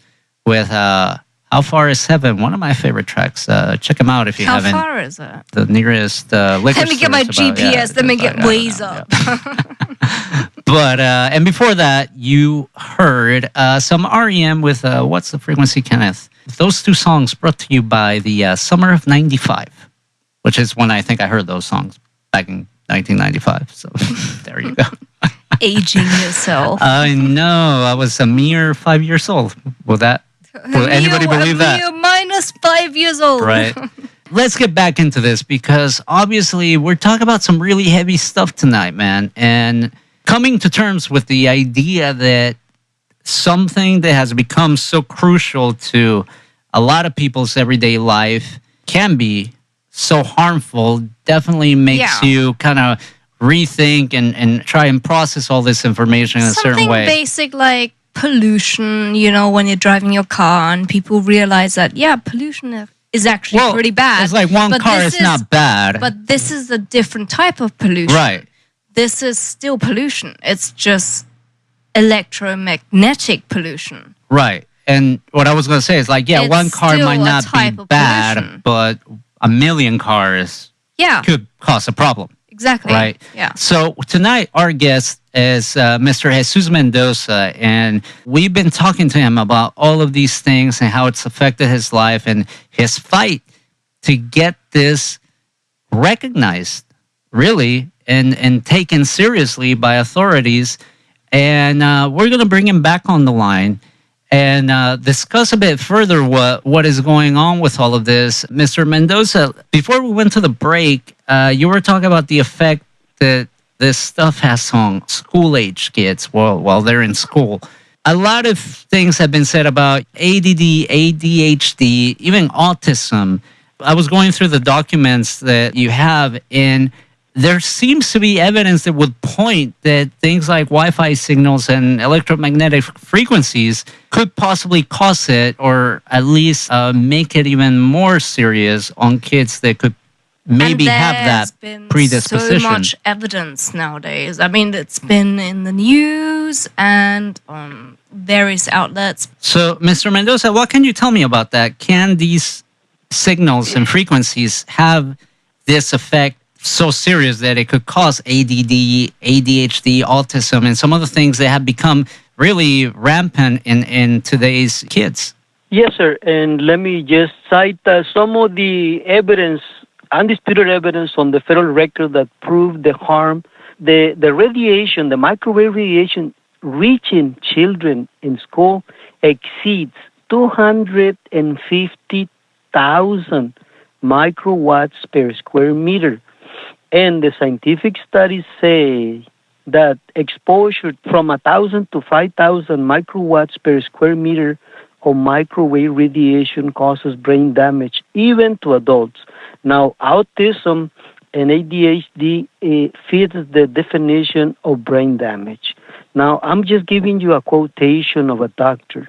with How Far Is Heaven? One of my favorite tracks. Check them out if you haven't. How far is it? The nearest liquor Let me get my store is about- GPS. Let me get Waze up. Yeah. But, and before that, you heard some REM with What's the Frequency, Kenneth? Those two songs brought to you by the summer of 95, which is when I think I heard those songs back in 1995. So there you go. Aging yourself. I know. I was a mere 5 years old. Will anybody believe that? You're minus 5 years old. Right. Let's get back into this because obviously we're talking about some really heavy stuff tonight, man. And coming to terms with the idea that something that has become so crucial to a lot of people's everyday life can be so harmful definitely makes you kind of rethink and try and process all this information in a certain way. Something basic like pollution, when you're driving your car and people realize that, pollution is actually pretty bad. It's like one car is not bad. But this is a different type of pollution. Right. This is still pollution. It's just electromagnetic pollution. Right. And what I was going to say is It's one car still might a not type be of bad, pollution. but a million cars could cause a problem. Exactly. Right. Yeah. So tonight, our guest is Mr. Jesus Mendoza, and we've been talking to him about all of these things and how it's affected his life and his fight to get this recognized, really, and taken seriously by authorities. And we're going to bring him back on the line and discuss a bit further what is going on with all of this. Mr. Mendoza, before we went to the break, you were talking about the effect that this stuff has on school-age kids while they're in school. A lot of things have been said about ADD, ADHD, even autism. I was going through the documents that you have, and there seems to be evidence that would point that things like Wi-Fi signals and electromagnetic frequencies could possibly cause it, or at least make it even more serious on kids that could maybe and have that there's been predisposition. so much evidence nowadays. I mean, it's been in the news and on various outlets. So, Mr. Mendoza, what can you tell me about that? Can these signals and frequencies have this effect so serious that it could cause ADD, ADHD, autism, and some other things that have become really rampant in today's kids? Yes, sir. And let me just cite some of the evidence, undisputed evidence on the federal record that proved the harm. The radiation, the microwave radiation reaching children in school exceeds 250,000 microwatts per square meter. And the scientific studies say that exposure from 1,000 to 5,000 microwatts per square meter of microwave radiation causes brain damage, even to adults. Now, autism and ADHD fits the definition of brain damage. Now, I'm just giving you a quotation of a doctor.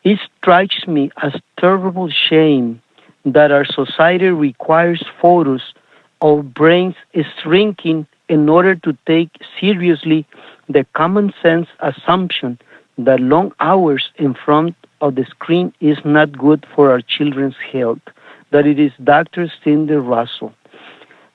It strikes me as terrible shame that our society requires photos of brains shrinking in order to take seriously the common sense assumption that long hours in front of the screen is not good for our children's health. That it is Dr. Cindy Russell.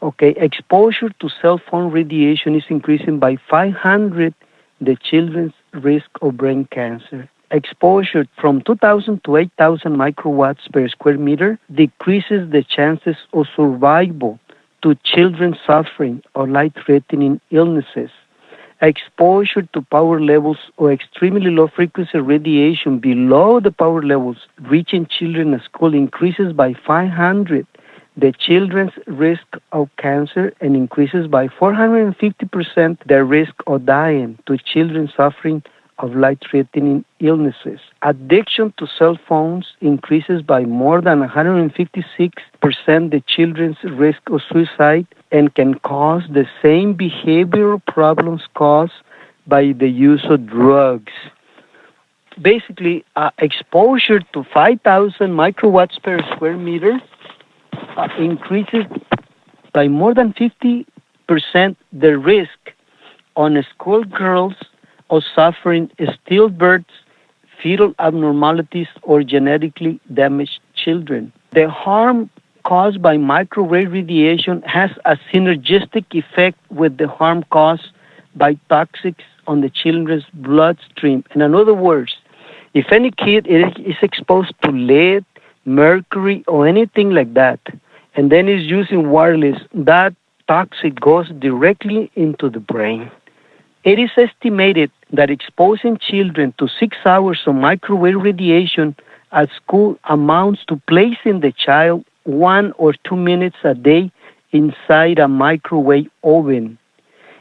Okay, exposure to cell phone radiation is increasing by 500 the children's risk of brain cancer. Exposure from 2,000 to 8,000 microwatts per square meter decreases the chances of survival to children suffering or life-threatening illnesses. Exposure to power levels or extremely low frequency radiation below the power levels reaching children at school increases by 500 the children's risk of cancer and increases by 450% their risk of dying to children suffering of life-threatening illnesses. Addiction to cell phones increases by more than 156% the children's risk of suicide and can cause the same behavioral problems caused by the use of drugs. Basically, exposure to 5,000 microwatts per square meter increases by more than 50% the risk on schoolgirls of suffering stillbirths, fetal abnormalities, or genetically damaged children. The harm caused by microwave radiation has a synergistic effect with the harm caused by toxics on the children's bloodstream. In other words, if any kid is exposed to lead, mercury, or anything like that, and then is using wireless, that toxic goes directly into the brain. It is estimated that exposing children to 6 hours of microwave radiation at school amounts to placing the child 1 or 2 minutes a day inside a microwave oven.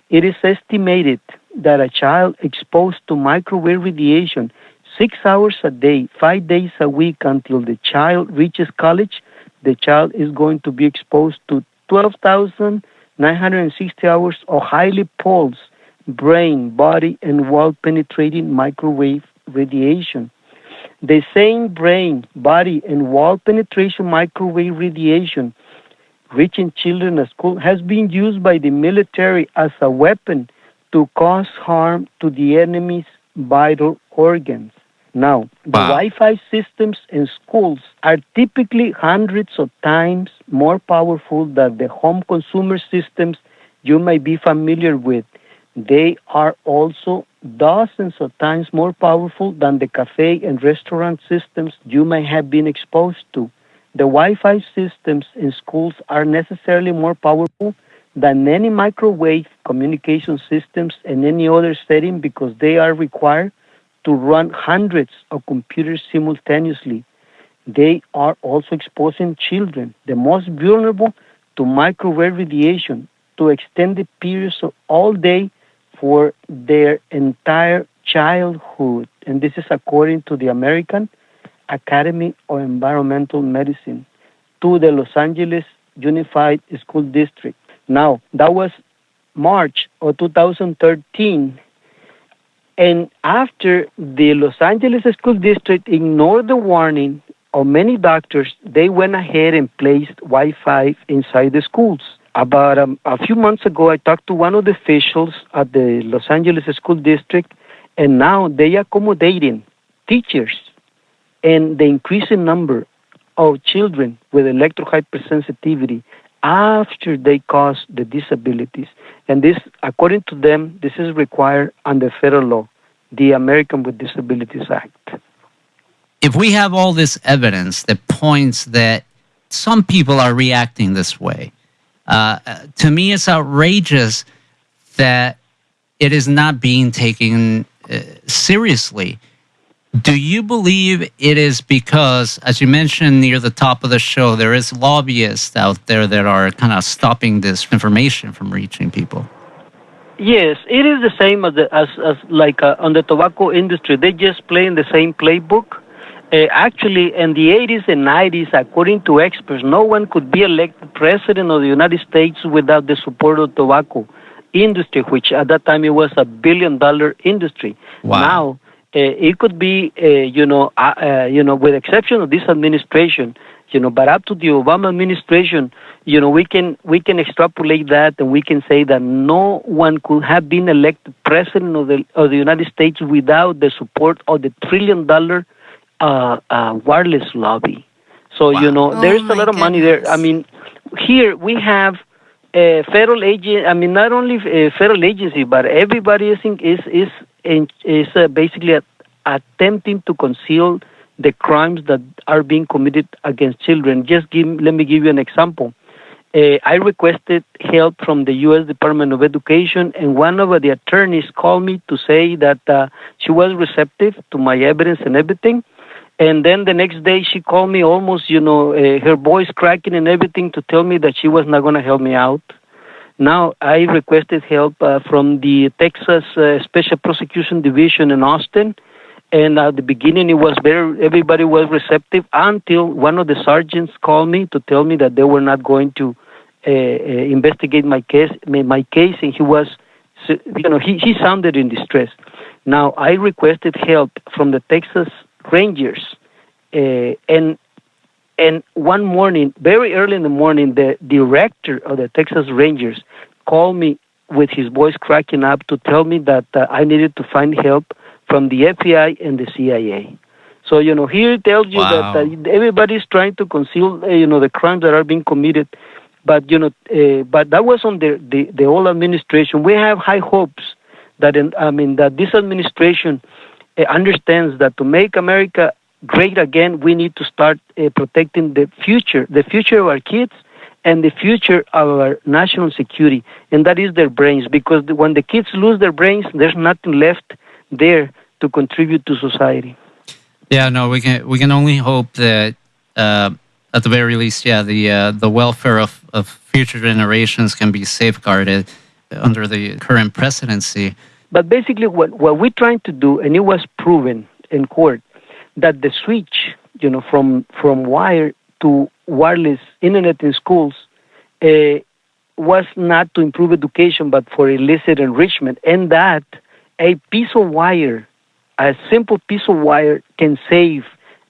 It is estimated that a child exposed to microwave radiation 6 hours a day, 5 days a week until the child reaches college, the child is going to be exposed to 12,960 hours of highly pulsed brain, body, and wall-penetrating microwave radiation. The same brain, body, and wall penetration microwave radiation reaching children at school has been used by the military as a weapon to cause harm to the enemy's vital organs. Now, the Wi-Fi systems in schools are typically hundreds of times more powerful than the home consumer systems you may be familiar with. They are also dozens of times more powerful than the cafe and restaurant systems you may have been exposed to. The Wi-Fi systems in schools are necessarily more powerful than any microwave communication systems in any other setting because they are required to run hundreds of computers simultaneously. They are also exposing children, the most vulnerable, to microwave radiation to extended periods of all day for their entire childhood. And this is according to the American Academy of Environmental Medicine, to the Los Angeles Unified School District. Now, that was March of 2013. And after the Los Angeles School District ignored the warning many doctors, they went ahead and placed Wi-Fi inside the schools. About a few months ago, I talked to one of the officials at the Los Angeles School District, and now they are accommodating teachers and the increasing number of children with electro-hypersensitivity after they cause the disabilities. And this, according to them, this is required under federal law, the American with Disabilities Act. If we have all this evidence that points that some people are reacting this way, to me it's outrageous that it is not being taken seriously. Do you believe it is because, as you mentioned near the top of the show, there is lobbyists out there that are kind of stopping this information from reaching people? Yes, it is the same as on the tobacco industry. They just play in the same playbook. Actually, in the 80s and 90s, according to experts, no one could be elected president of the United States without the support of tobacco industry, which at that time it was $1 billion industry. Wow. Now, it could be, with exception of this administration, but up to the Obama administration, we can extrapolate that, and we can say that no one could have been elected president of the United States without the support of the $1 trillion wireless lobby. So Wow. there's a lot of money there. I mean, here we have federal agent. I mean, not only federal agency, but everybody is basically attempting to conceal the crimes that are being committed against children. Let me give you an example. I requested help from the U.S. Department of Education, and one of the attorneys called me to say that she was receptive to my evidence and everything. And then the next day she called me almost, her voice cracking and everything, to tell me that she was not going to help me out. Now, I requested help from the Texas Special Prosecution Division in Austin, and at the beginning everybody was receptive until one of the sergeants called me to tell me that they were not going to investigate my case, and he was, he sounded in distress. Now, I requested help from the Texas Rangers, and one morning, very early in the morning, the director of the Texas Rangers called me with his voice cracking up to tell me that I needed to find help from the FBI and the CIA. So, here it tells you Wow. that everybody's trying to conceal, the crimes that are being committed. But, but that was on the old administration. We have high hopes that, that this administration understands that to make America great again, we need to start protecting the future of our kids and the future of our national security, and that is their brains, because when the kids lose their brains, there's nothing left there to contribute to society. Yeah, no, we can only hope that at the very least, the welfare of future generations can be safeguarded under the current presidency. But basically, what we're trying to do, and it was proven in court, that the switch, from wire to wireless internet in schools was not to improve education, but for illicit enrichment, and that a piece of wire, a simple piece of wire, can save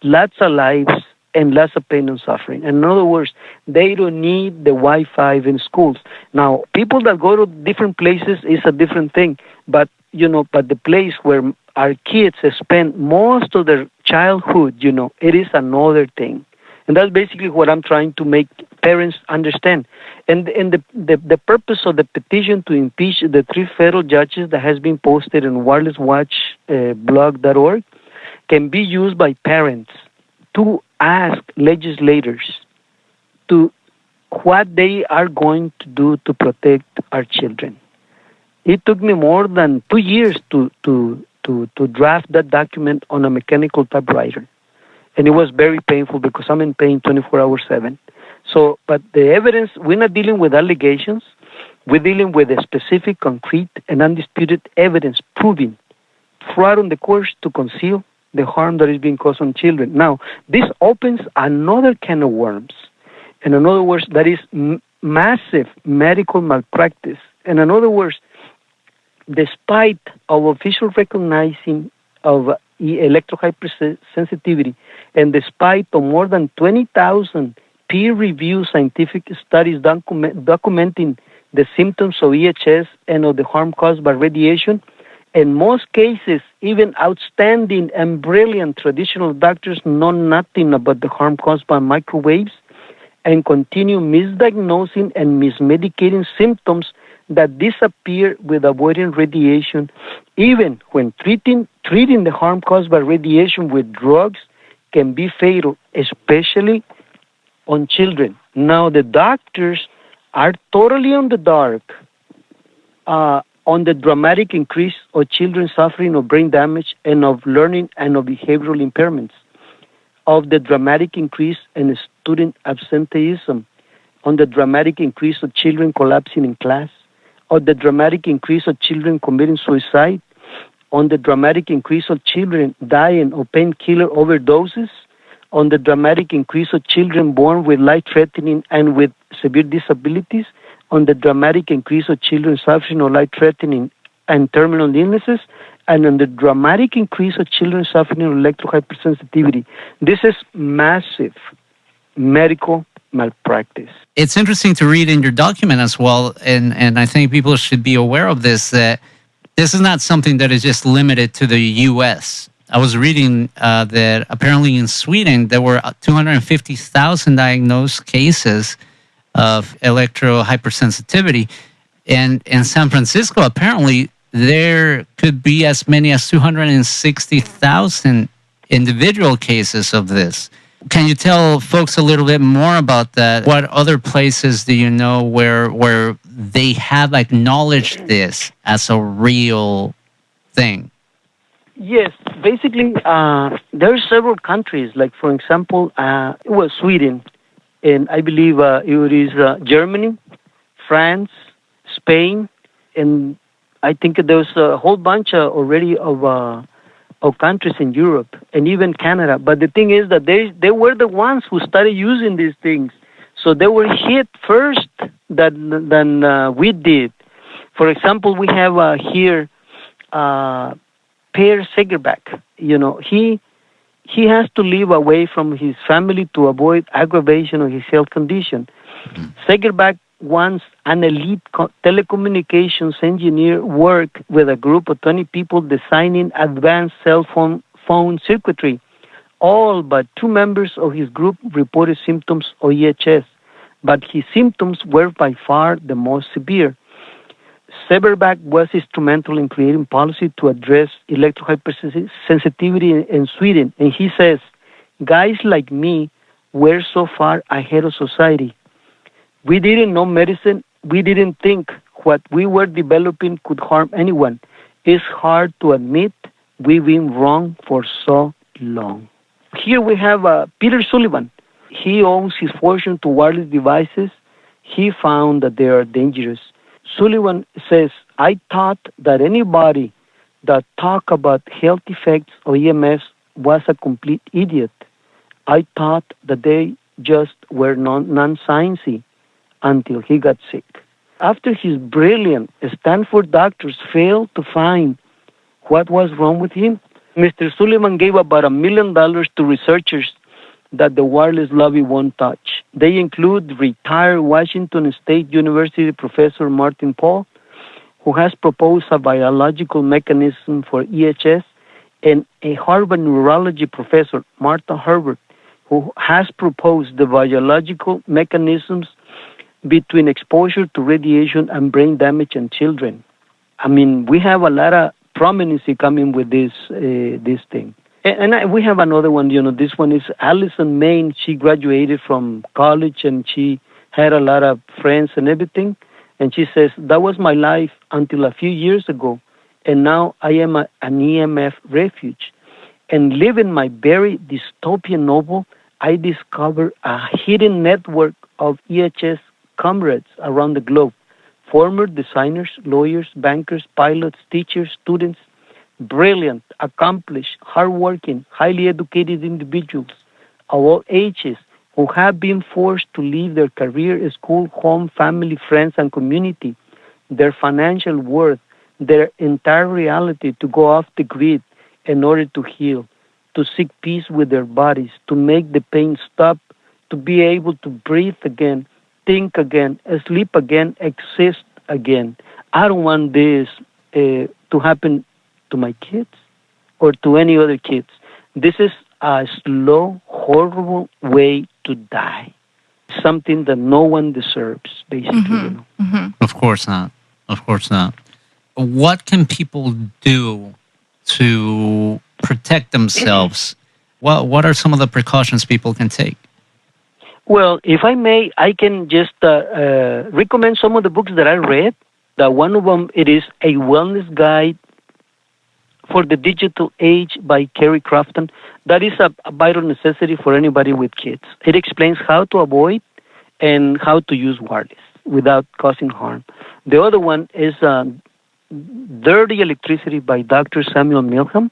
lots of lives and lots of pain and suffering. In other words, they don't need the Wi-Fi in schools. Now, people that go to different places is a different thing, but the place where our kids spend most of their childhood, it is another thing. And that's basically what I'm trying to make parents understand. And the purpose of the petition to impeach the 3 federal judges that has been posted in wirelesswatchblog.org can be used by parents to ask legislators to what they are going to do to protect our children. It took me more than 2 years to draft that document on a mechanical typewriter. And it was very painful because I'm in pain 24 hours 7. So, but the evidence, we're not dealing with allegations. We're dealing with a specific, concrete, and undisputed evidence proving fraud on the courts to conceal the harm that is being caused on children. Now, this opens another can of worms. And in other words, that is massive medical malpractice. And in other words, despite our official recognizing of electro-hypersensitivity, and despite of more than 20,000 peer-reviewed scientific studies documenting the symptoms of EHS and of the harm caused by radiation, in most cases, even outstanding and brilliant traditional doctors know nothing about the harm caused by microwaves and continue misdiagnosing and mismedicating symptoms that disappear with avoiding radiation, even when treating the harm caused by radiation with drugs can be fatal, especially on children. Now, the doctors are totally on the dark on the dramatic increase of children suffering of brain damage and of learning and of behavioral impairments, of the dramatic increase in student absenteeism, on the dramatic increase of children collapsing in class, on the dramatic increase of children committing suicide, on the dramatic increase of children dying of painkiller overdoses, on the dramatic increase of children born with life-threatening and with severe disabilities, on the dramatic increase of children suffering of life-threatening and terminal illnesses, and on the dramatic increase of children suffering of electro-hypersensitivity. This is massive medical malpractice. It's interesting to read in your document as well, and I think people should be aware of this, that this is not something that is just limited to the U.S. I was reading that apparently in Sweden there were 250,000 diagnosed cases of electro-hypersensitivity, and in San Francisco apparently there could be as many as 260,000 individual cases of this. Can you tell folks a little bit more about that? What other places do you know where they have acknowledged this as a real thing? Yes, basically, there are several countries. Like, for example, it was Sweden, and I believe it is Germany, France, Spain, and I think there's a whole bunch already of countries in Europe and even Canada. But the thing is that they were the ones who started using these things, so they were hit first than we did. For example, we have here. Per Segerback, he has to live away from his family to avoid aggravation of his health condition. Segerback wants an elite telecommunications engineer work with a group of 20 people designing advanced cell phone circuitry. All but 2 members of his group reported symptoms of EHS, but his symptoms were by far the most severe. Seberback was instrumental in creating policy to address electro-hypersensitivity in Sweden, and he says, guys like me were so far ahead of society. We didn't know medicine. We didn't think what we were developing could harm anyone. It's hard to admit we've been wrong for so long. Here we have Peter Sullivan. He owes his fortune to wireless devices. He found that they are dangerous. Sullivan says, I thought that anybody that talked about health effects of EMFs was a complete idiot. I thought that they just were non-sciencey until he got sick. After his brilliant Stanford doctors failed to find what was wrong with him, Mr. Sullivan gave about $1 million to researchers that the wireless lobby won't touch. They include retired Washington State University professor Martin Paul, who has proposed a biological mechanism for EHS, and a Harvard neurology professor, Martha Herbert, who has proposed the biological mechanisms between exposure to radiation and brain damage in children. I mean, we have a lot of prominence coming with this thing. And we have another one, this one is Allison Main. She graduated from college and she had a lot of friends and everything. And she says, that was my life until a few years ago. And now I am an EMF refuge. And living my very dystopian novel, I discovered a hidden network of EHS comrades around the globe. Former designers, lawyers, bankers, pilots, teachers, students, brilliant, accomplished, hardworking, highly educated individuals of all ages who have been forced to leave their career, school, home, family, friends, and community, their financial worth, their entire reality to go off the grid in order to heal, to seek peace with their bodies, to make the pain stop, to be able to breathe again, think again, sleep again, exist again. I don't want this to happen to my kids or to any other kids. This is a slow, horrible way to die. Something that no one deserves, basically. You know? Of course not. Of course not. What can people do to protect themselves? What are some of the precautions people can take? Well, if I may, I can just recommend some of the books that I read. One of them, it is A Wellness Guide for the Digital Age by Kerry Crofton. That is a vital necessity for anybody with kids. It explains how to avoid and how to use wireless without causing harm. The other one is Dirty Electricity by Dr. Samuel Milham.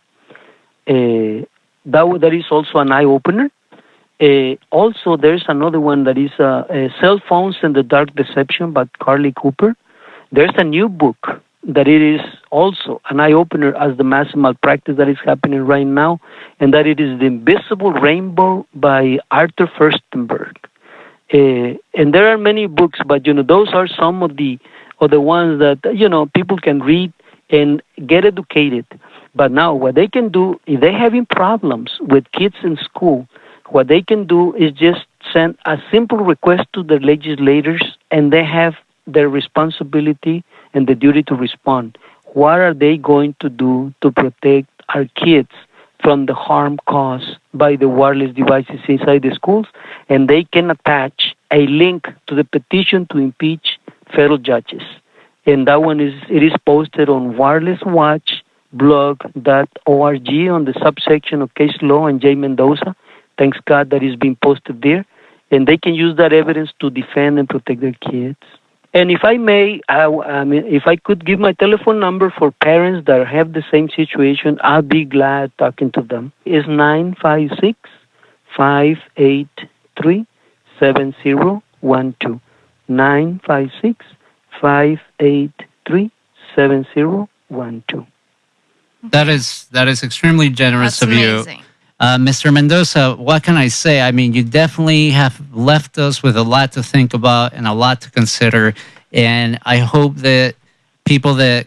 That is also an eye-opener. Also, there's another one that is Cell Phones and the Dark Deception by Carly Cooper. There's a new book that it is also an eye-opener as the massive malpractice that is happening right now, and that it is The Invisible Rainbow by Arthur Furstenberg. And there are many books, but those are some of the ones that people can read and get educated. But now, what they can do if they're having problems with kids in school, what they can do is just send a simple request to the legislators, and they have their responsibility and the duty to respond. What are they going to do to protect our kids from the harm caused by the wireless devices inside the schools? And they can attach a link to the petition to impeach federal judges. And that one is posted on wirelesswatchblog.org on the subsection of case law and J. Mendoza. Thanks God that is being posted there. And they can use that evidence to defend and protect their kids. And if I may, if I could give my telephone number for parents that have the same situation, I'll be glad talking to them. It's 956-583-7012. 956-583-7012. That is extremely generous That's of you. amazing. Mr. Mendoza, what can I say? I mean, you definitely have left us with a lot to think about and a lot to consider. And I hope that people that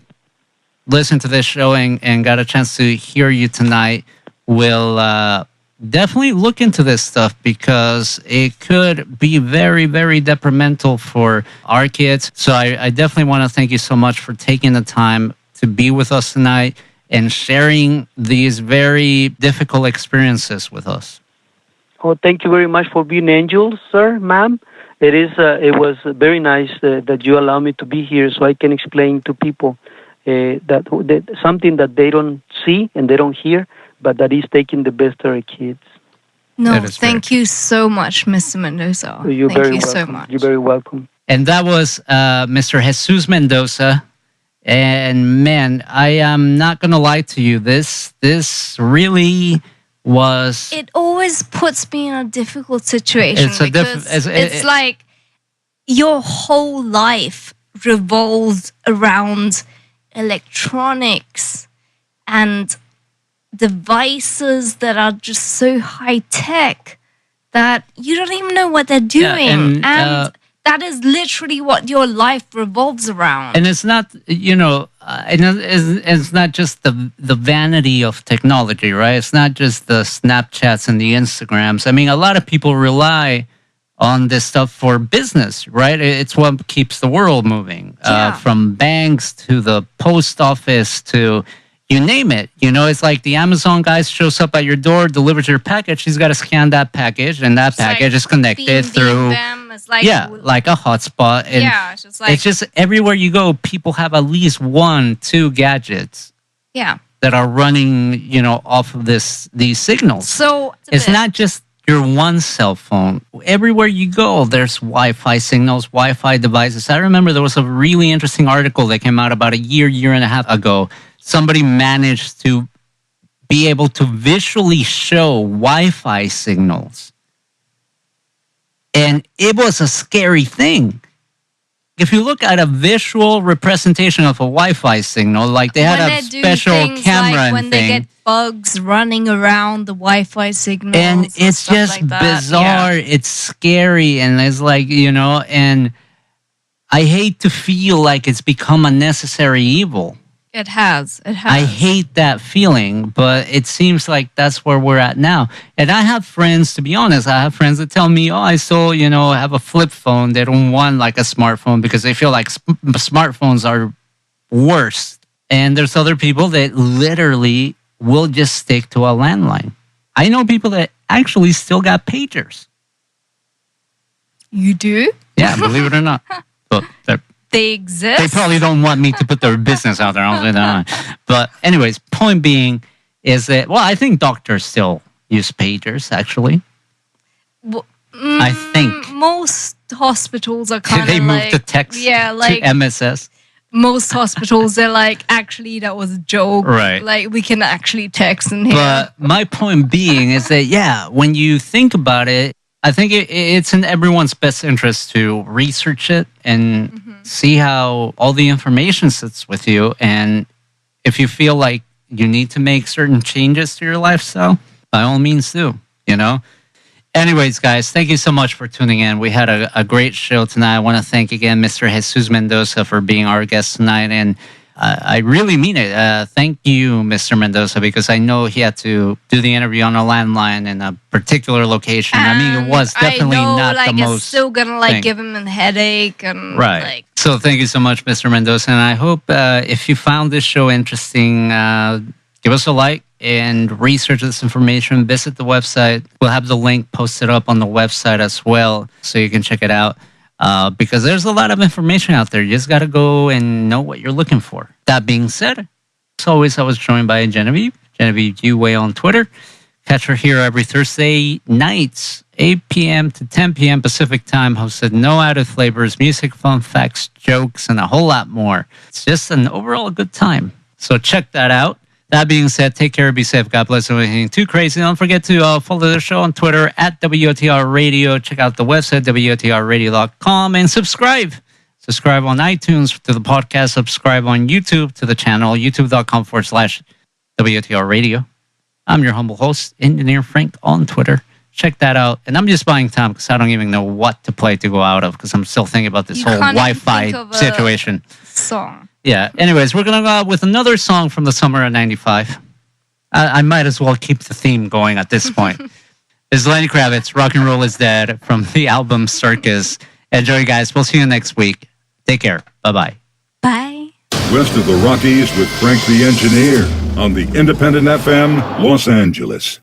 listen to this show and got a chance to hear you tonight will definitely look into this stuff, because it could be very, very detrimental for our kids. So I definitely want to thank you so much for taking the time to be with us tonight and sharing these very difficult experiences with us. Oh, thank you very much for being angels, sir, ma'am. It was very nice that you allow me to be here so I can explain to people that something that they don't see and they don't hear, but that is taking the best of our kids. No, That is thank you so much, Mr. Mendoza. You're Thank very you welcome. so much. You're very welcome. And that was Mr. Jesus Mendoza. And man, I am not going to lie to you. This really was... It always puts me in a difficult situation It's a because it's it- like your whole life revolves around electronics and devices that are just so high tech that you don't even know what they're doing. and, that is literally what your life revolves around. And it's not, it's not just the vanity of technology, right? It's not just the Snapchats and the Instagrams. I mean, a lot of people rely on this stuff for business, right? It's what keeps the world moving. Yeah. From banks to the post office to you name it. It's like the Amazon guy shows up at your door, delivers your package. He's got to scan that package, and that package is connected through... It's like, like a hotspot. And it's just like... it's just everywhere you go, people have at least 1-2 gadgets Yeah. that are running, off of these signals. So... It's not just your one cell phone. Everywhere you go, there's Wi-Fi signals, Wi-Fi devices. I remember there was a really interesting article that came out about a year and a half ago. Somebody managed to be able to visually show Wi-Fi signals. And it was a scary thing. if you look at a visual representation of a Wi-Fi signal, like they had when a they do special things camera like and when thing, they get bugs running around the Wi-Fi signals, and it's stuff just like that. bizarre. Yeah. It's scary, and it's like, and I hate to feel like it's become a necessary evil. It has. I hate that feeling, but it seems like that's where we're at now. And I have friends, to be honest, I have friends that tell me, I still, have a flip phone. They don't want like a smartphone because they feel like smartphones are worse. And there's other people that literally will just stick to a landline. I know people that actually still got pagers. You do? Yeah, believe it or not. But they exist. they probably don't want me to put their business out there. I'll say that. But anyways, point being is that, I think doctors still use pagers, actually. I think. Most hospitals are kind of They like... moved to text like to MSS. most hospitals, they're like, actually, that was a joke. Right. Like, we can actually text in here. But my point being is that, when you think about it, I think it's in everyone's best interest to research it and see how all the information sits with you. And if you feel like you need to make certain changes to your lifestyle, by all means do, Anyways, guys, thank you so much for tuning in. We had a great show tonight. I want to thank again Mr. Jesus Mendoza for being our guest tonight. And I really mean it. Thank you, Mr. Mendoza, because I know he had to do the interview on a landline in a particular location. I mean, it was definitely not the most. It's still gonna give him a headache and right. So thank you so much, Mr. Mendoza, and I hope if you found this show interesting, give us a like and research this information. Visit the website. We'll have the link posted up on the website as well, so you can check it out. Because there's a lot of information out there. You just got to go and know what you're looking for. That being said, as always, I was joined by Genevieve Uway on Twitter. Catch her here every Thursday nights, 8 p.m. to 10 p.m. Pacific time, hosted no added flavors, music, fun facts, jokes, and a whole lot more. It's just an overall good time. So check that out. That being said, take care, be safe, God bless, and anything too crazy. Don't forget to follow the show on Twitter at WOTR Radio. Check out the website, WOTRradio.com, and subscribe. Subscribe on iTunes to the podcast. Subscribe on YouTube to the channel, youtube.com/WOTR Radio. I'm your humble host, Engineer Frank, on Twitter. Check that out. And I'm just buying time because I don't even know what to play to go out of because I'm still thinking about this whole Wi-Fi situation. Song. Yeah. Anyways, we're going to go out with another song from the summer of 95. I might as well keep the theme going at this point. This is Lenny Kravitz, Rock and Roll is Dead, from the album Circus. Enjoy, guys. We'll see you next week. Take care. Bye-bye. Bye. West of the Rockies with Frank the Engineer on the Independent FM, Los Angeles.